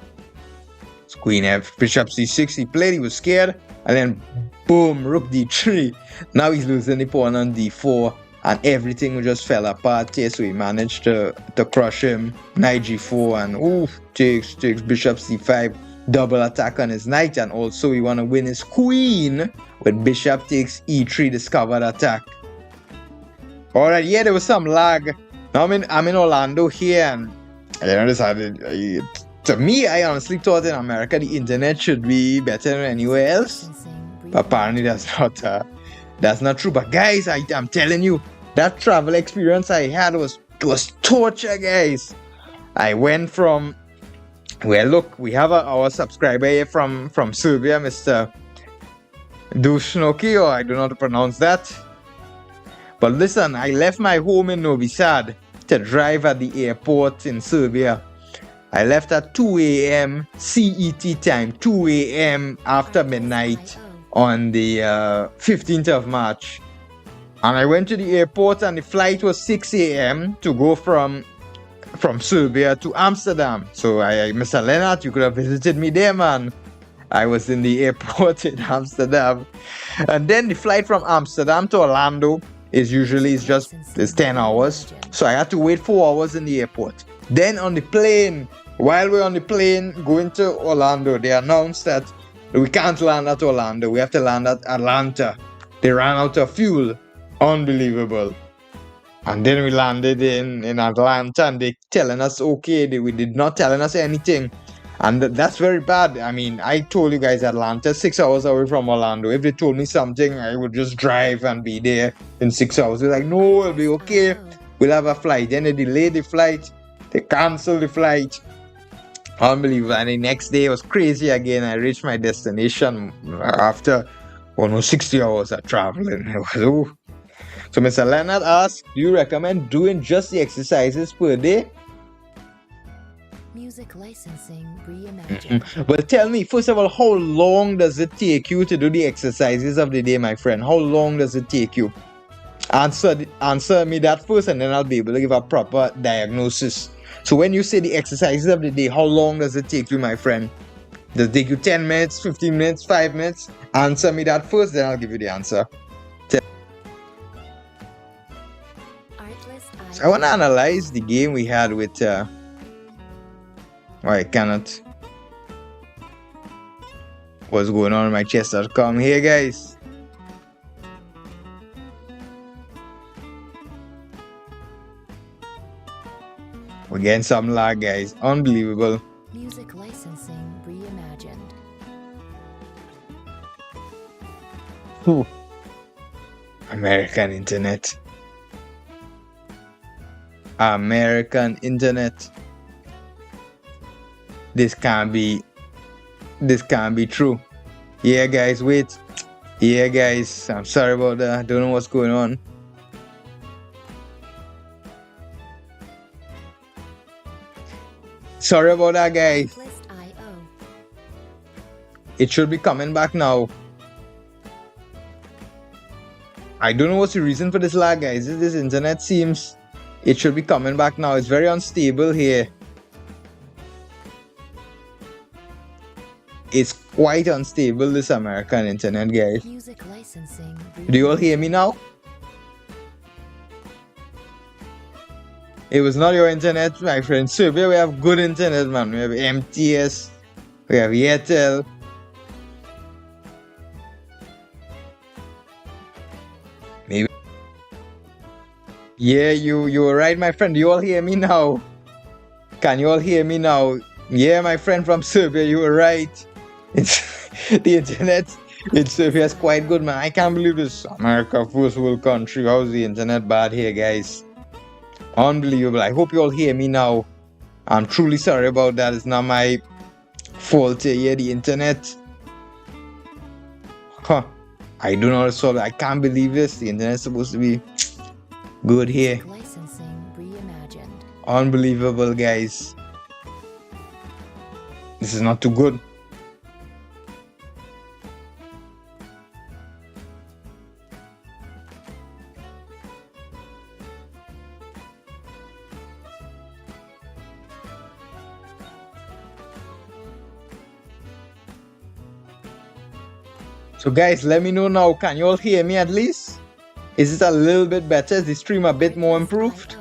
So queen f, bishop c6, he played, he was scared, and then boom, rook d3. Now he's losing the pawn on d4, and everything just fell apart here, so he managed to crush him. Knight g4, and oof, takes bishop c5, double attack on his knight, and also we want to win his queen with bishop takes e3, discovered attack. Alright, yeah, there was some lag. Now I'm in Orlando here, and I decided, to me, I honestly thought in America the internet should be better than anywhere else. But apparently that's not true. But guys, I'm telling you, that travel experience I had was torture, guys. I went from, well, look, we have our subscriber here from Serbia, Mr. Dushnoki, or I don't know how to pronounce that. But listen, I left my home in Novi Sad to drive at the airport in Serbia. I left at 2 a.m. CET time, 2 a.m. after midnight on the 15th of March. And I went to the airport, and the flight was 6 a.m. to go from Serbia to Amsterdam. So Mr. Leonard, you could have visited me there, man. I was in the airport in Amsterdam. And then the flight from Amsterdam to Orlando is 10 hours. So I had to wait 4 hours in the airport. Then on the plane, while we're on the plane going to Orlando, they announced that we can't land at Orlando. We have to land at Atlanta. They ran out of fuel. Unbelievable. And then we landed in Atlanta, and they telling us, okay, we did not telling us anything. And that's very bad. I mean, I told you guys Atlanta, 6 hours away from Orlando. If they told me something, I would just drive and be there in 6 hours. They're like, no, it'll be okay. We'll have a flight. Then they delayed the flight. They canceled the flight. Unbelievable. And the next day it was crazy again. I reached my destination after almost 60 hours of traveling. It was, ooh. So Mr. Leonard asked, do you recommend doing just the exercises per day? Music licensing reimagined. Well, tell me, first of all, how long does it take you to do the exercises of the day, my friend? How long does it take you? Answer me that first, and then I'll be able to give a proper diagnosis. So when you say the exercises of the day, how long does it take you, my friend? Does it take you 10 minutes, 15 minutes, 5 minutes? Answer me that first, then I'll give you the answer. So I want to analyze the game we had with... Oh, I cannot. What's going on in my chess.com here, guys? We're getting some lag, guys. Unbelievable. Music licensing reimagined. Whew. American internet. American internet. This can't be true. Yeah, guys, wait. Yeah, guys, I'm sorry about that. I don't know what's going on. Sorry about that, guys. It should be coming back now. I don't know what's the reason for this lag, guys. This internet seems it should be coming back now. It's very unstable here. It's quite unstable, this American internet, guys. Music licensing. Do you all hear me now? It was not your internet, my friend. Serbia, we have good internet, man. We have MTS, we have Airtel. Maybe. Yeah, you were right, my friend. Do you all hear me now? Can you all hear me now? Yeah, my friend from Serbia, you were right. It's the internet in Serbia is quite good, man. I can't believe this. America, first world country. How's the internet bad here, guys? Unbelievable. I hope you all hear me now. I'm truly sorry about that. It's not my fault here, the internet. Huh. I don't know how to solve it. I can't believe this. The internet's supposed to be good here. Licensing reimagined. Unbelievable, guys. This is not too good. So guys, let me know now. Can you all hear me at least? Is it a little bit better? Is the stream a bit more improved?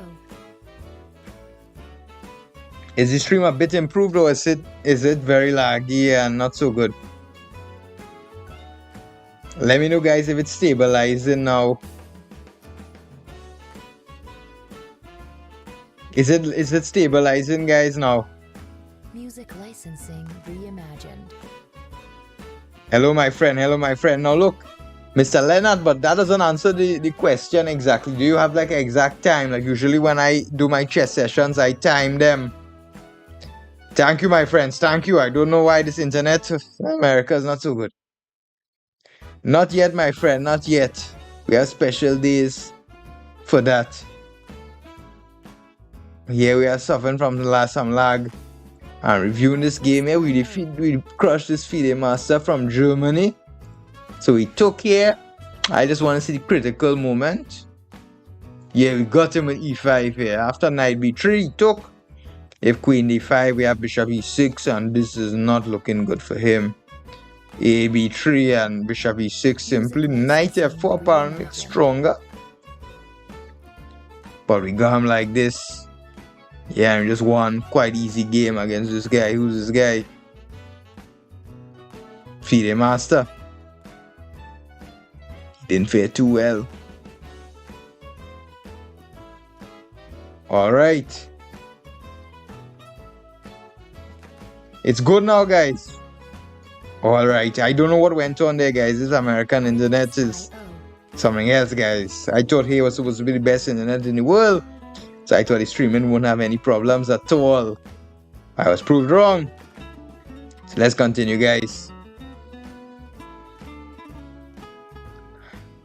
Is the stream a bit improved, or is it very laggy and not so good? Let me know, guys, if it's stabilizing now. Is it stabilizing, guys, now? Music licensing reimagined. Hello, my friend. Hello, my friend. Now look, Mr. Leonard, but that doesn't answer the question exactly. Do you have like an exact time? Like usually when I do my chess sessions, I time them. Thank you, my friends. Thank you. I don't know why this internet of America is not so good. Not yet, my friend. Not yet. We have special days for that. Here we are suffering from some lag. I'm reviewing this game here. We crushed this FIDE master from Germany. So we took here. I just want to see the critical moment. Yeah, we got him with e5 here. After knight b3, he took. If queen d5, we have bishop e6, and this is not looking good for him. A b3 and bishop e6 simply. Knight f4 apparently stronger. But we got him like this. Yeah, and just won quite easy game against this guy. Who's this guy? FIDE master. He didn't fare too well. Alright. It's good now, guys. Alright, I don't know what went on there, guys. This American internet is something else, guys. I thought here was supposed to be the best internet in the world. So I thought the streaming wouldn't have any problems at all. I was proved wrong. So let's continue, guys.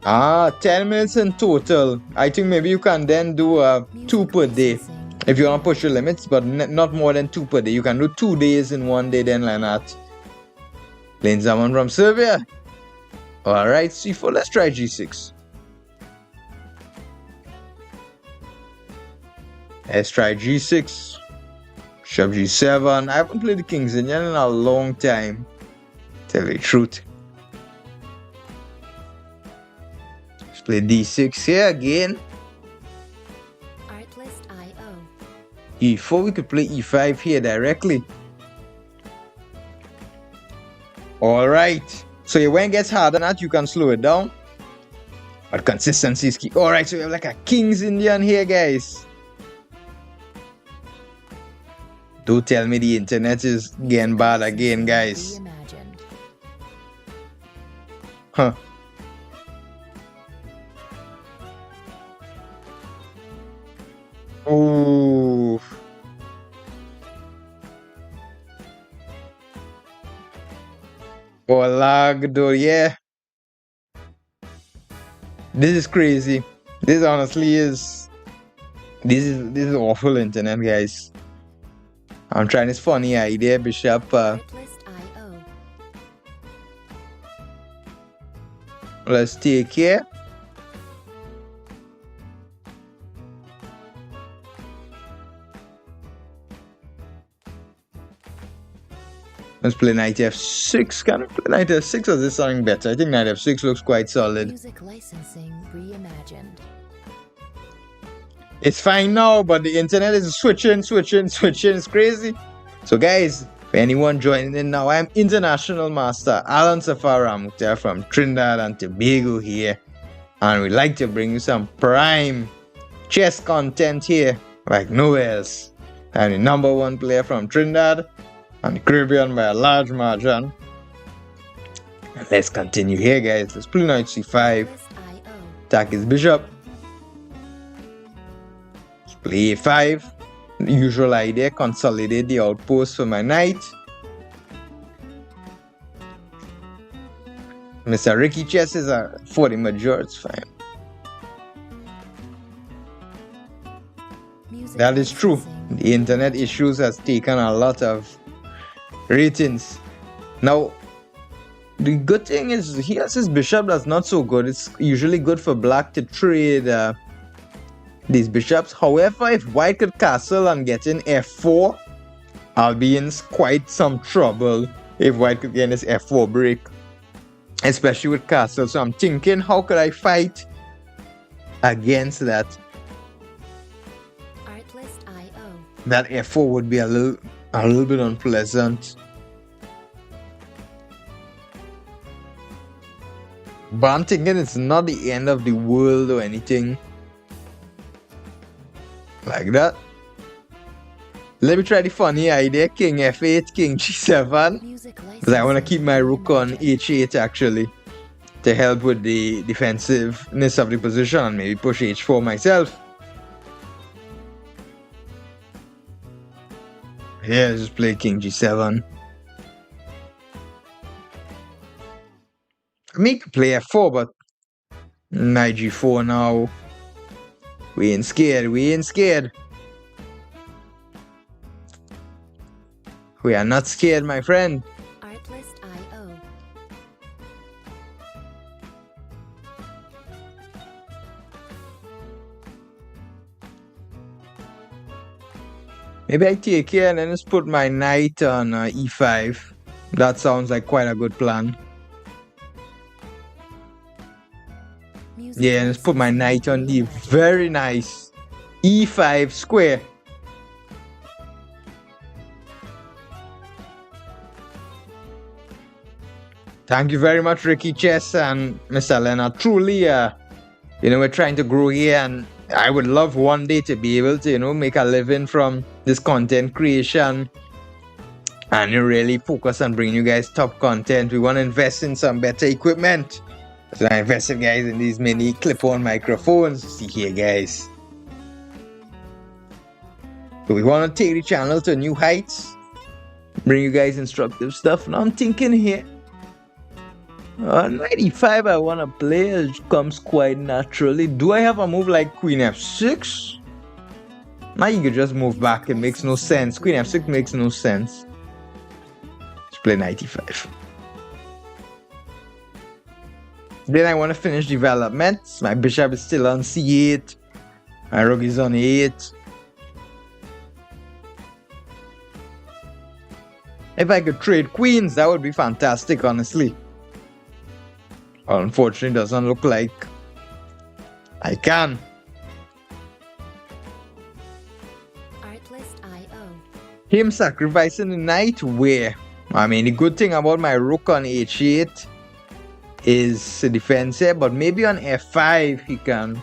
10 minutes in total. I think maybe you can then do 2 per day. If you want to push your limits, but not more than 2 per day. You can do 2 days in 1 day, then like that. Playing someone from Serbia. Alright, C4, let's try G6. Let's try G6. Bishop G7. I haven't played the King's Indian in a long time. Tell you the truth. Let's play D6 here again. Artlist IO. E4, we could play E5 here directly. Alright. So when it gets harder than that, you can slow it down. But consistency is key. Alright, so we have like a King's Indian here, guys. Don't tell me the internet is getting bad again, guys. Reimagined. Huh. Oh. Oh, lag, though, yeah. This is crazy. This honestly is. This is awful internet, guys. I'm trying this funny idea, Bishop. Artlist IO. Let's take here. Let's play knight f6. Can we play knight f6 or is this something better? I think knight f6 looks quite solid. Music licensing reimagined. It's fine now, but the internet is switching. It's crazy. So guys, for anyone joining in now, I'm International Master Alan Safar Ramoutar from Trinidad and Tobago here. And we'd like to bring you some prime chess content here like nowhere else. I'm the #1 player from Trinidad and the Caribbean by a large margin. And let's continue here, guys. Let's play knight c5. Artlist IO. Attack his bishop. Let's play a5. Usual idea, consolidate the outpost for my knight. Mr. Ricky Chess is a 40 major, it's fine. Music That is true. licensing. The internet issues has taken a lot of ratings. Now, the good thing is he has his bishop that's not so good. It's usually good for black to trade these bishops. However, if white could castle and get in f4, I'll be in quite some trouble if white could get this f4 break, especially with castle. So I'm thinking, how could I fight against that? Artlist IO. That f4 would be a little bit unpleasant. But I'm thinking it's not the end of the world or anything like that. Let me try the funny idea, king f8, king g7. Music Because I want to keep my rook on reimagined. h8 actually, to help with the defensiveness of the position and maybe push h4 myself. Yeah, just play king g7. I mean, play f4, but knight g4 now. We ain't scared. We are not scared, my friend. Artlist IO. Maybe I take here and then just put my knight on e5. That sounds like quite a good plan. Music Yeah, and just put my knight on the very nice e5 square. Thank you very much, Ricky Chess and Mr. Leonard. Truly, we're trying to grow here, and I would love one day to be able to, make a living from this content creation and really focus on bringing you guys top content. We want to invest in some better equipment. So I invested, guys, in these mini clip-on microphones. See here, guys. So we want to take the channel to new heights, bring you guys instructive stuff. Now I'm thinking here, 95 I want to play. It comes quite naturally. Do I have a move like queen f6? Now you could just move back. It makes no sense. Queen f6 makes no sense. Let's play knight e5. Then I want to finish development. My bishop is still on c8. My rook is on a8. If I could trade queens, that would be fantastic, honestly. Unfortunately, it doesn't look like I can. Him sacrificing the knight where? I mean, the good thing about my rook on h8 is the defense here, but maybe on f5 he can.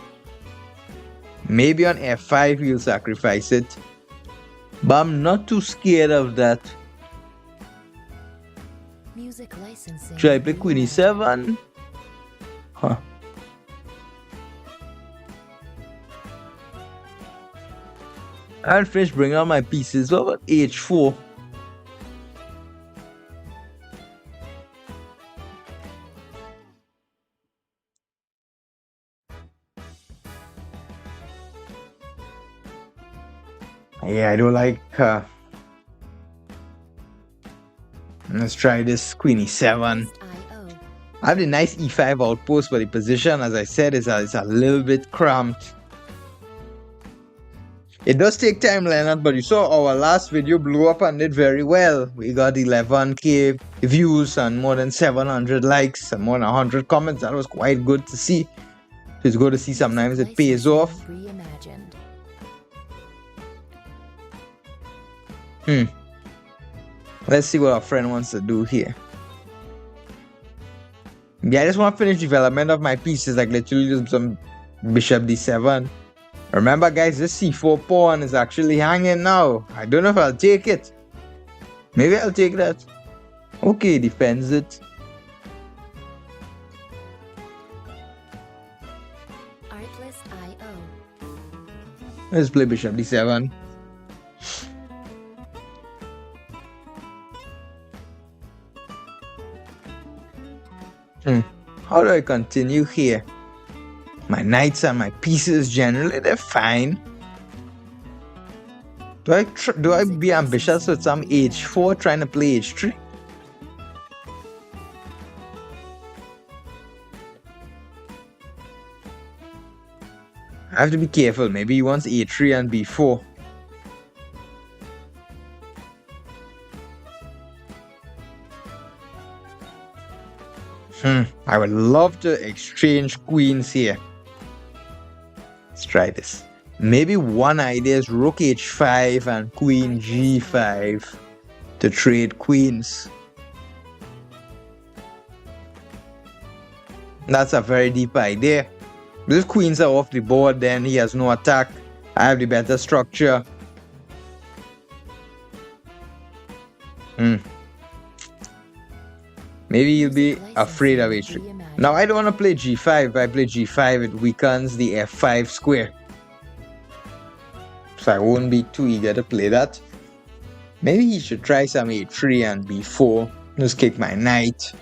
Maybe on f5 he'll sacrifice it. But I'm not too scared of that. Music licensing. Should I play queen e7? Huh. I'll finish bringing out my pieces. What about h4? Yeah, I don't like. Let's try this queen e7. I have the nice e5 outpost, but the position, as I said, is a little bit cramped. It does take time, Leonard, but you saw our last video blew up and did very well. We got 11k views and more than 700 likes and more than 100 comments. That was quite good to see. It's good to see sometimes it pays off. Let's see what our friend wants to do here. Yeah, I just want to finish development of my pieces, like literally just some bishop d7. Remember guys, this c4 pawn is actually hanging now. I don't know if I'll take it. Maybe I'll take that. Okay, defends it. Let's play bishop d7. How do I continue here? My knights and my pieces, generally they're fine. Do I be ambitious with some h4 trying to play h3? I have to be careful. Maybe he wants a3 and b4. I would love to exchange queens here. Let's try this. Maybe one idea is rook h5 and queen g5 to trade queens. That's a very deep idea. If queens are off the board, then he has no attack. I have the better structure. Maybe he'll be afraid of h3. Now I don't want to play g5. If I play g5, it weakens the f5 square. So I won't be too eager to play that. Maybe he should try some a3 and b4. Just kick my knight.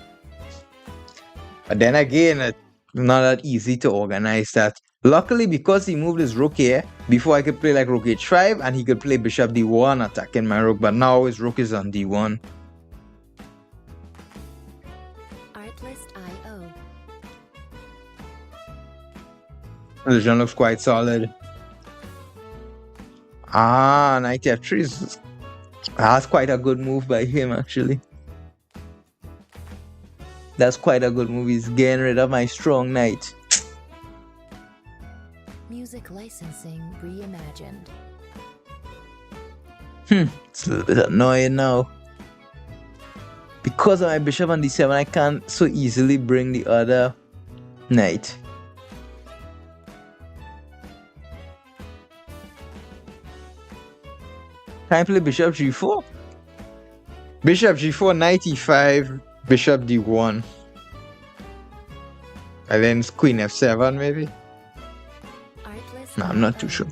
But then again, it's not that easy to organize that. Luckily, because he moved his rook here, before I could play like rook h5 and he could play bishop d1 attacking my rook. But now his rook is on d1. Position looks quite solid. Knight f3 is... That's quite a good move by him, actually. That's quite a good move. He's getting rid of my strong knight. Music licensing reimagined. It's a little bit annoying now. Because of my bishop on d7, I can't so easily bring the other knight. Can I play bishop g4? Bishop g4, knight e5, bishop d1. And then it's queen f7 maybe? No, I'm not too sure.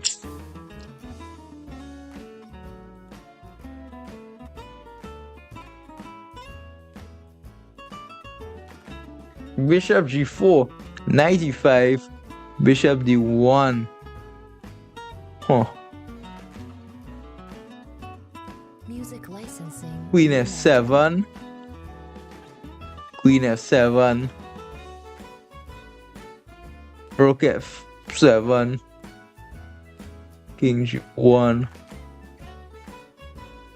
Bishop g4, knight e5, bishop d1. Music licensing. Queen reimagined. f7. Queen f7. Rook f7. King g1.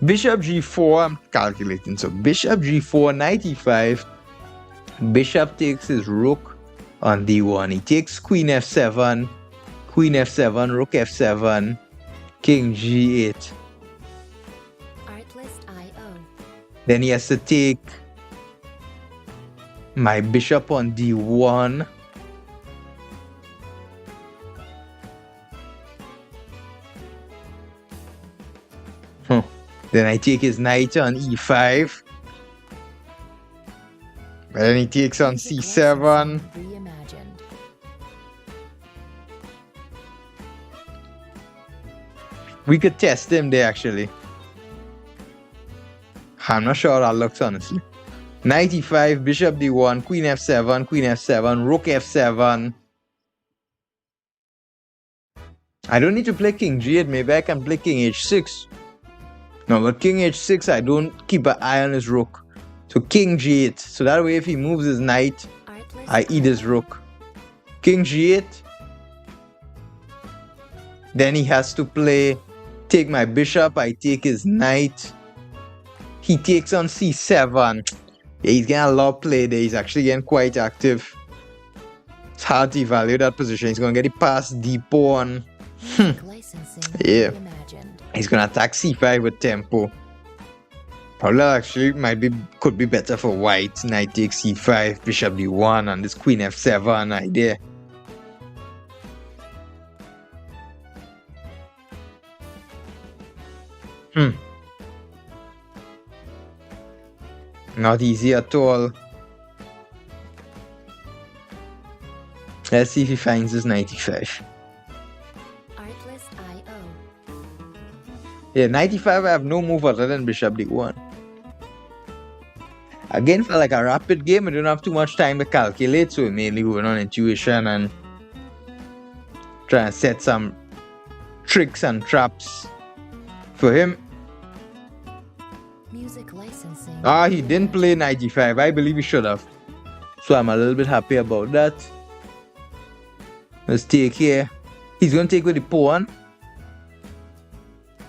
Bishop g4. I'm calculating. So bishop g4, knight e5. Bishop takes his rook on d1. He takes queen f7. Queen f7. Rook f7. King g8. Artlist IO. Then he has to take my bishop on d1. Then I take his knight on e5. And then he takes on Music c7. licensing reimagined. We could test him there actually. I'm not sure how that looks honestly. Knight e5, bishop d1, queen f7, queen f7, rook f7. I don't need to play king g8, maybe I can play king h6. No, but king h6, I don't keep an eye on his rook. So king g8. So that way if he moves his knight, Artlist I eat his IO. rook. King g8. Then he has to take my bishop, I take his knight. He takes on c7. Yeah, he's getting a lot of play there. He's actually getting quite active. It's hard to evaluate that position. He's going to get it past d pawn. Music licensing Yeah. reimagined. He's going to attack c5 with tempo. Probably actually could be better for white. Knight takes c5, bishop d1, and this queen f7 idea. Not easy at all. Let's see if he finds his 95. Artlist IO. Yeah, 95 I have no move other than bishop d1. Again, for like a rapid game, I don't have too much time to calculate, so we're mainly going on intuition and trying to set some tricks and traps for him. Music licensing. He didn't play 95. I believe he should have. So I'm a little bit happy about that. Let's take here. He's going to take with the pawn.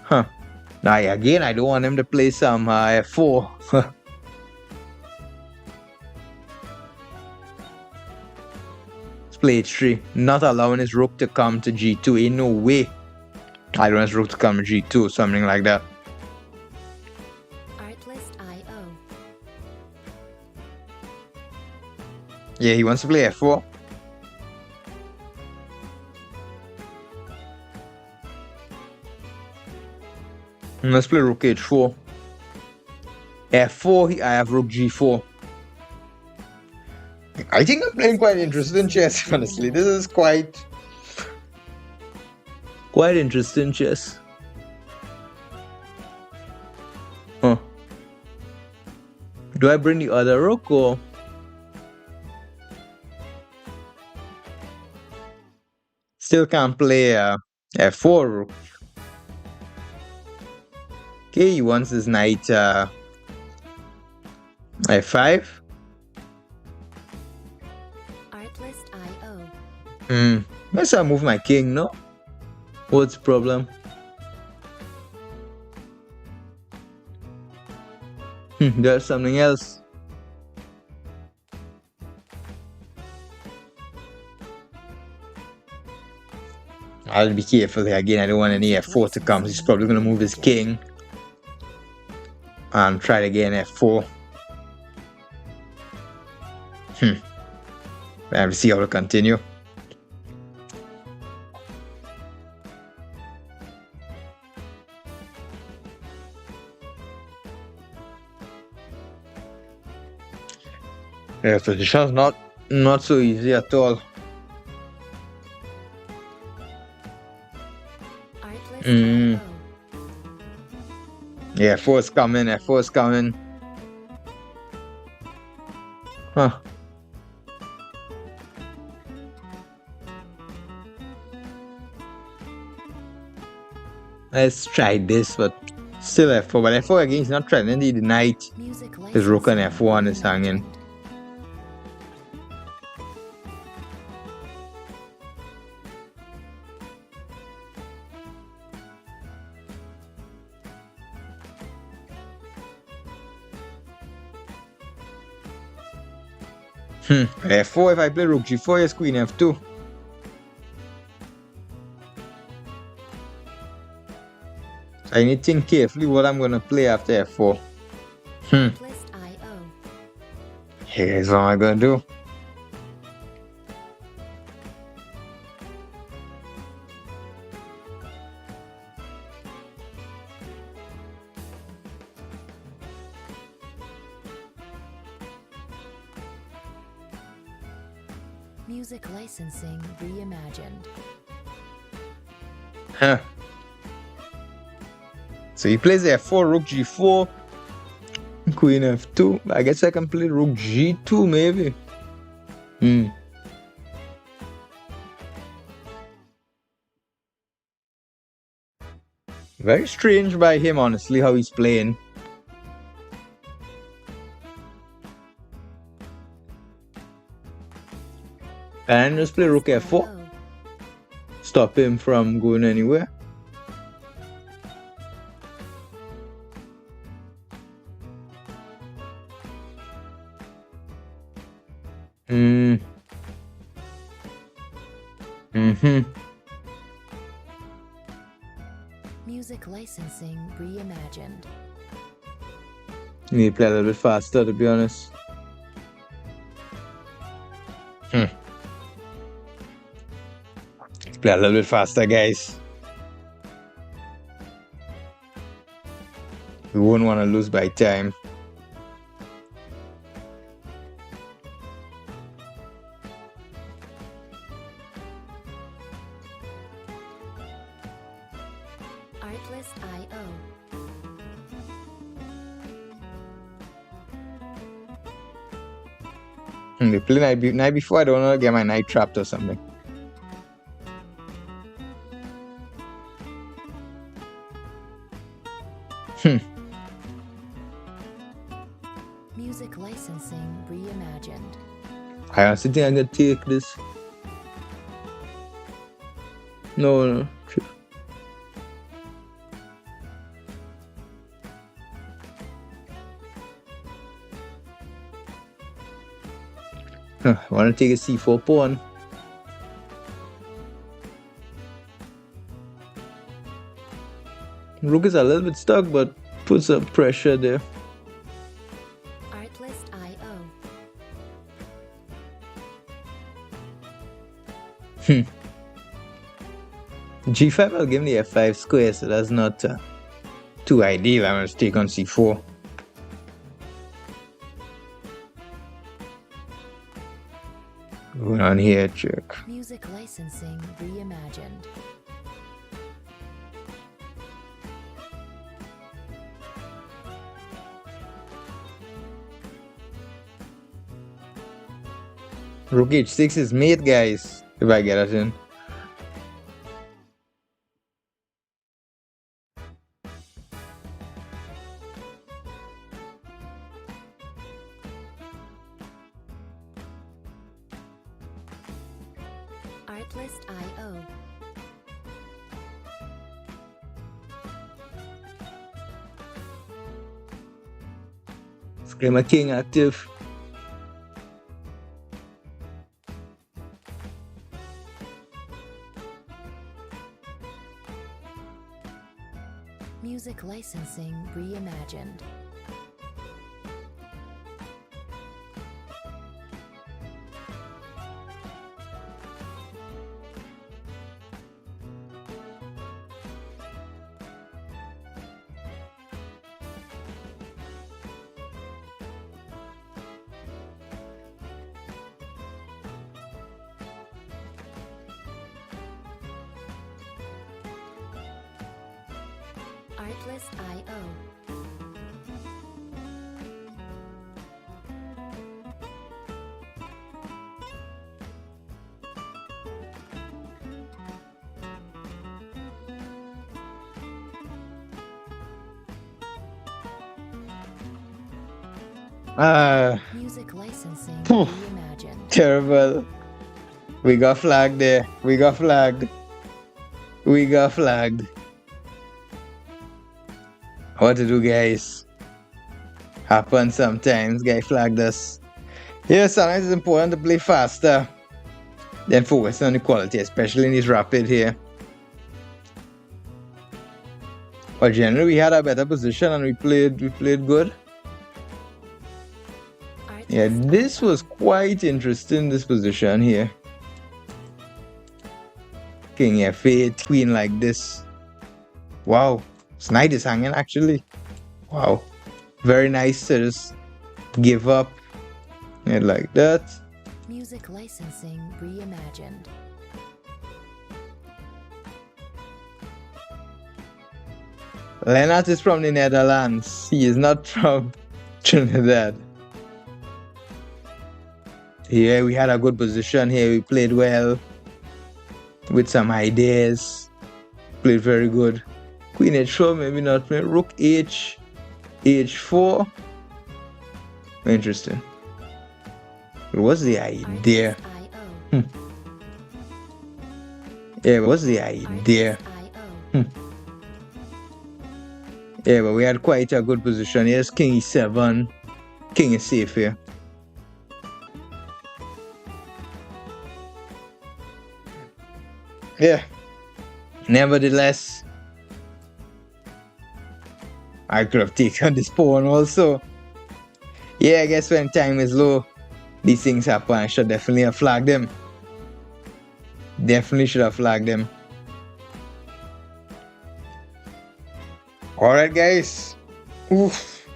Now, again, I don't want him to play some f4. Let's play h3. Not allowing his rook to come to g2. Ain't no way I don't want his rook to come to g2. Something like that. Artlist IO. Yeah, he wants to play f4. Let's play rook h4. f4, I have rook g4. I think I'm playing quite interesting chess, honestly. This is quite interesting chess. Do I bring the other rook or? Still can't play f4 rook. Okay, he wants his knight f5. Artlist IO. Let's move my king, no? What's the problem? There's something else. I'll be careful here again. I don't want any f4 to come. He's probably going to move his king. And try it again, f4. I have to see how to continue. Yeah, so this is not so easy at all. Artlist IO. Yeah, f4 is coming, f4 is coming. Let's try this, but Still F4, but F4 again is not threatening the knight. Music His rook and licensing F1 is hanging. reimagined. F4, if I play rook G4, yes, queen F2. So I need to think carefully what I'm gonna play after F4. Artlist IO. Here's what I'm gonna do. Music licensing reimagined. Huh. So he plays F4, rook G4, queen F2. I guess I can play rook G2 maybe. Very strange by him, honestly, how he's playing. And just play rook F4. IO. Stop him from going anywhere. Music licensing reimagined. Need to play a little bit faster, to be honest. Let's play a little bit faster, guys. We won't want to lose by time. Artlist IO. They play night before. I don't want to get my knight trapped or something. Music licensing reimagined. I honestly think I'm gonna take this. No. I want to take a C4 pawn. Rook is a little bit stuck, but puts some pressure there. Artlist IO. G5, I'll give me the F5 square, so that's not too ideal. I'm going to take on C4. Going on here, check. Music licensing reimagined. Rook H6 is mate, guys, if I get it in. Artlist IO. Screamer King active. Music licensing reimagined. Artlist IO. Music licensing Phew. reimagined. Terrible. We got flagged there. We got flagged. We got flagged. What to do, guys? Happens sometimes. Guy flagged us. Yeah, sometimes it's important to play faster than focus on the quality, especially in this rapid here. But generally, we had a better position and we played good. Yeah, this was quite interesting, this position here. King F8, queen like this. Wow, this knight is hanging actually. Wow, very nice to just give up and like that. Music licensing reimagined. Lennart is from the Netherlands. He is not from Trinidad. Here we had a good position here. We played well with some ideas. Played very good. Queen H4, maybe not. Rook H, H4. Interesting. What's the idea? Yeah, what's the idea? Yeah, but we had quite a good position. Here's King E7. King is safe here. Yeah. Nevertheless, I could have taken this pawn also. Yeah, I guess when time is low, these things happen. I should definitely have flagged them. Definitely should have flagged them. Alright, guys. Oof.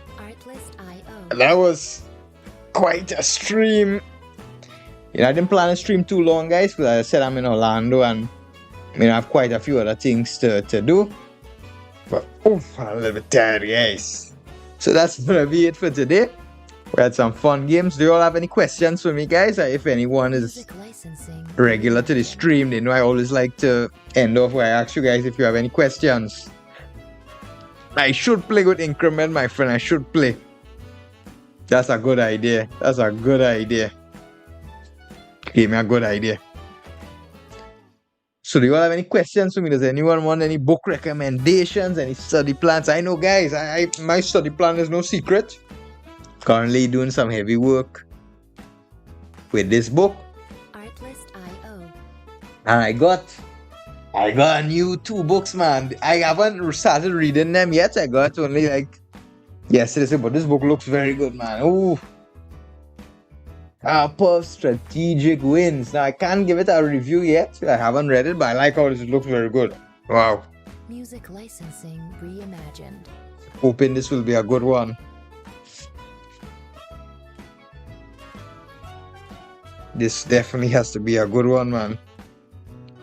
That was quite a stream. You know, I didn't plan a stream too long, guys, because I said I'm in Orlando and I have quite a few other things to do. But oof, I'm a little bit tired, guys. So that's gonna be it for today. We had some fun games. Do you all have any questions for me, guys? If anyone is regular to the stream, they know I always like to end off where I ask you guys if you have any questions. I should play with increment, my friend. I should play. That's a good idea. That's a good idea. Give me a good idea. So do you all have any questions for me? Does anyone want any book recommendations? Any study plans? I know, guys, my study plan is no secret. Currently doing some heavy work with this book. And I got a new 2 books, man. I haven't started reading them yet. I got only like yesterday, but this book looks very good, man. Ooh. Puff Strategic Wins. Now I can't give it a review yet. I haven't read it, but I like how this looks very good. Wow. Music licensing reimagined. Hoping this will be a good one. This definitely has to be a good one, man.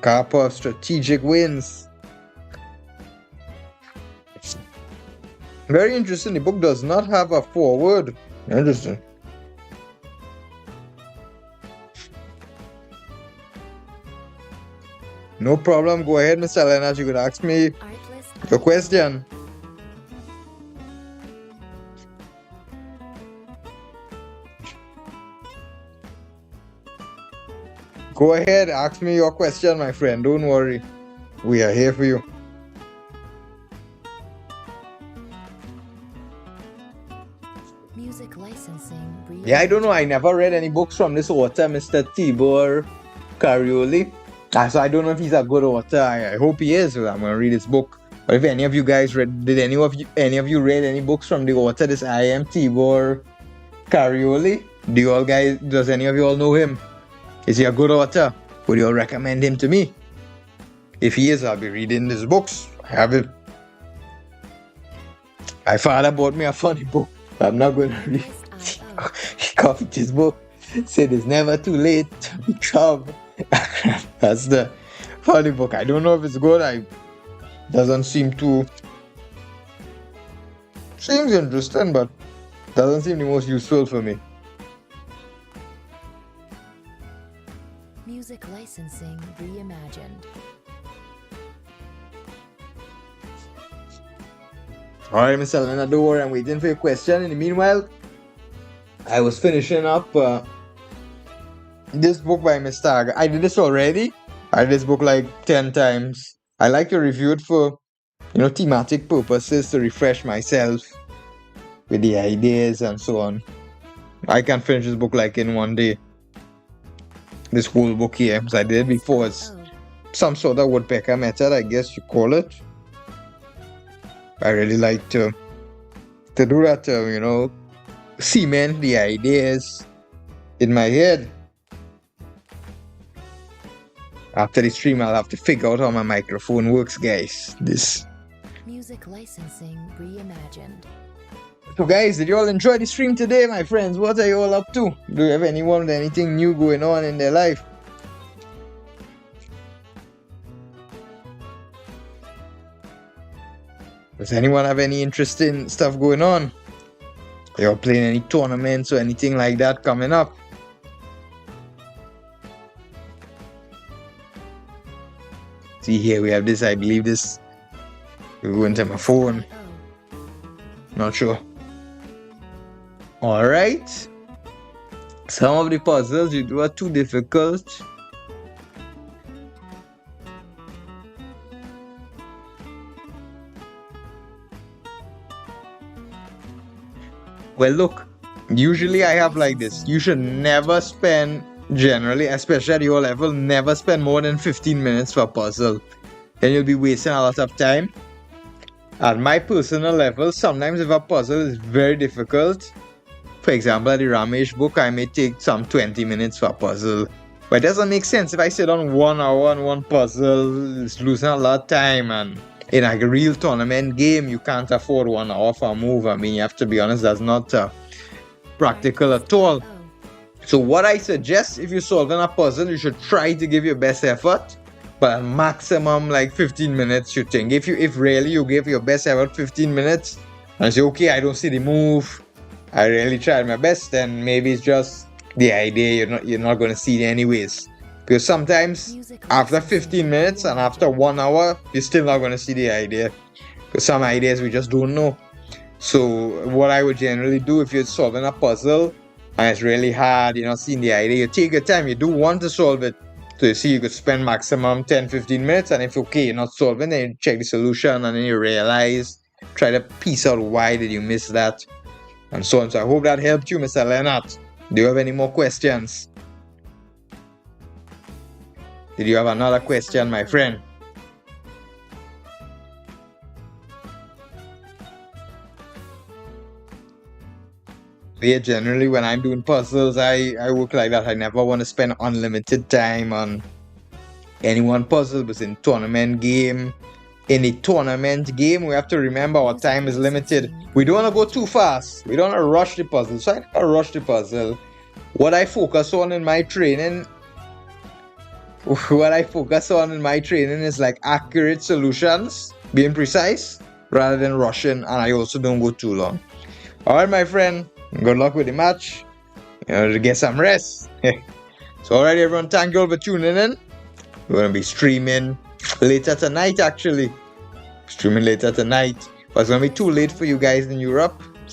Puff Strategic Wins. Very interesting. The book does not have a foreword. Interesting. No problem. Go ahead, Mr. Leonard. You could ask me your question. Go ahead. Ask me your question, my friend. Don't worry. We are here for you. Music licensing. Yeah, I don't know. I never read any books from this author, Mr. Tibor Carioli. So I don't know if he's a good author. I hope he is. I'm gonna read his book. But if any of you guys read, did any of you read any books from the author? This I am Tibor Carioli. Does any of you all know him? Is he a good author? Would you all recommend him to me? If he is, I'll be reading his books. I have it. My father bought me a funny book. I'm not going to read. He copied his book. Said it's never too late to become. That's the funny book. I don't know if it's good. Doesn't seem to. Seems interesting, but doesn't seem the most useful for me. Music licensing reimagined. Alright, Mr. Leonard, don't worry. I'm waiting for your question. In the meanwhile, I was finishing up this book by Mr. I did this already. I read this book like 10 times. I like to review it for, thematic purposes to refresh myself with the ideas and so on. I can finish this book like in one day. This whole book here, because I did it before. It's some sort of woodpecker method, I guess you call it. I really like to do that, cement the ideas in my head. After the stream, I'll have to figure out how my microphone works, guys. Music licensing reimagined. So, guys, did you all enjoy the stream today, my friends? What are you all up to? Do you have anyone with anything new going on in their life? Does anyone have any interesting stuff going on? Are you all playing any tournaments or anything like that coming up? See here, we have this, I believe this will go into my phone. Not sure. Alright. Some of the puzzles you do are too difficult. Well, look, usually I have like this. You should never spend, generally, especially at your level, never spend more than 15 minutes for a puzzle. Then you'll be wasting a lot of time. At my personal level, sometimes if a puzzle is very difficult, for example, at the Ramesh book, I may take some 20 minutes for a puzzle. But it doesn't make sense if I sit on 1 hour on one puzzle, it's losing a lot of time. And in a real tournament game, you can't afford 1 hour for a move. I mean, you have to be honest, that's not practical at all. So what I suggest, if you're solving a puzzle, you should try to give your best effort. But maximum like 15 minutes, you think. If really you give your best effort 15 minutes, and say, okay, I don't see the move, I really tried my best, then maybe it's just the idea you're not going to see it anyways. Because sometimes after 15 minutes and after 1 hour, you're still not going to see the idea. Because some ideas we just don't know. So what I would generally do if you're solving a puzzle and it's really hard, you're not seeing the idea, you take your time, you do want to solve it. So you see you could spend maximum 10-15 minutes, and if okay, you're not solving, then you check the solution and then you realize, try to piece out why did you miss that, and so on. So I hope that helped you, Mr. Leonard. Do you have any more questions? Did you have another question, my friend? Yeah, generally when I'm doing puzzles, I work like that. I never want to spend unlimited time on any one puzzle. But in tournament game, we have to remember our time is limited. We don't want to go too fast. We don't want to rush the puzzle. So I don't rush the puzzle. What I focus on in my training is like accurate solutions, being precise rather than rushing, and I also don't go too long. Alright, my friend, good luck with the match. To get some rest. So alright, everyone, thank you all for tuning in. We're going to be streaming later tonight, actually. But it's going to be too late for you guys in Europe.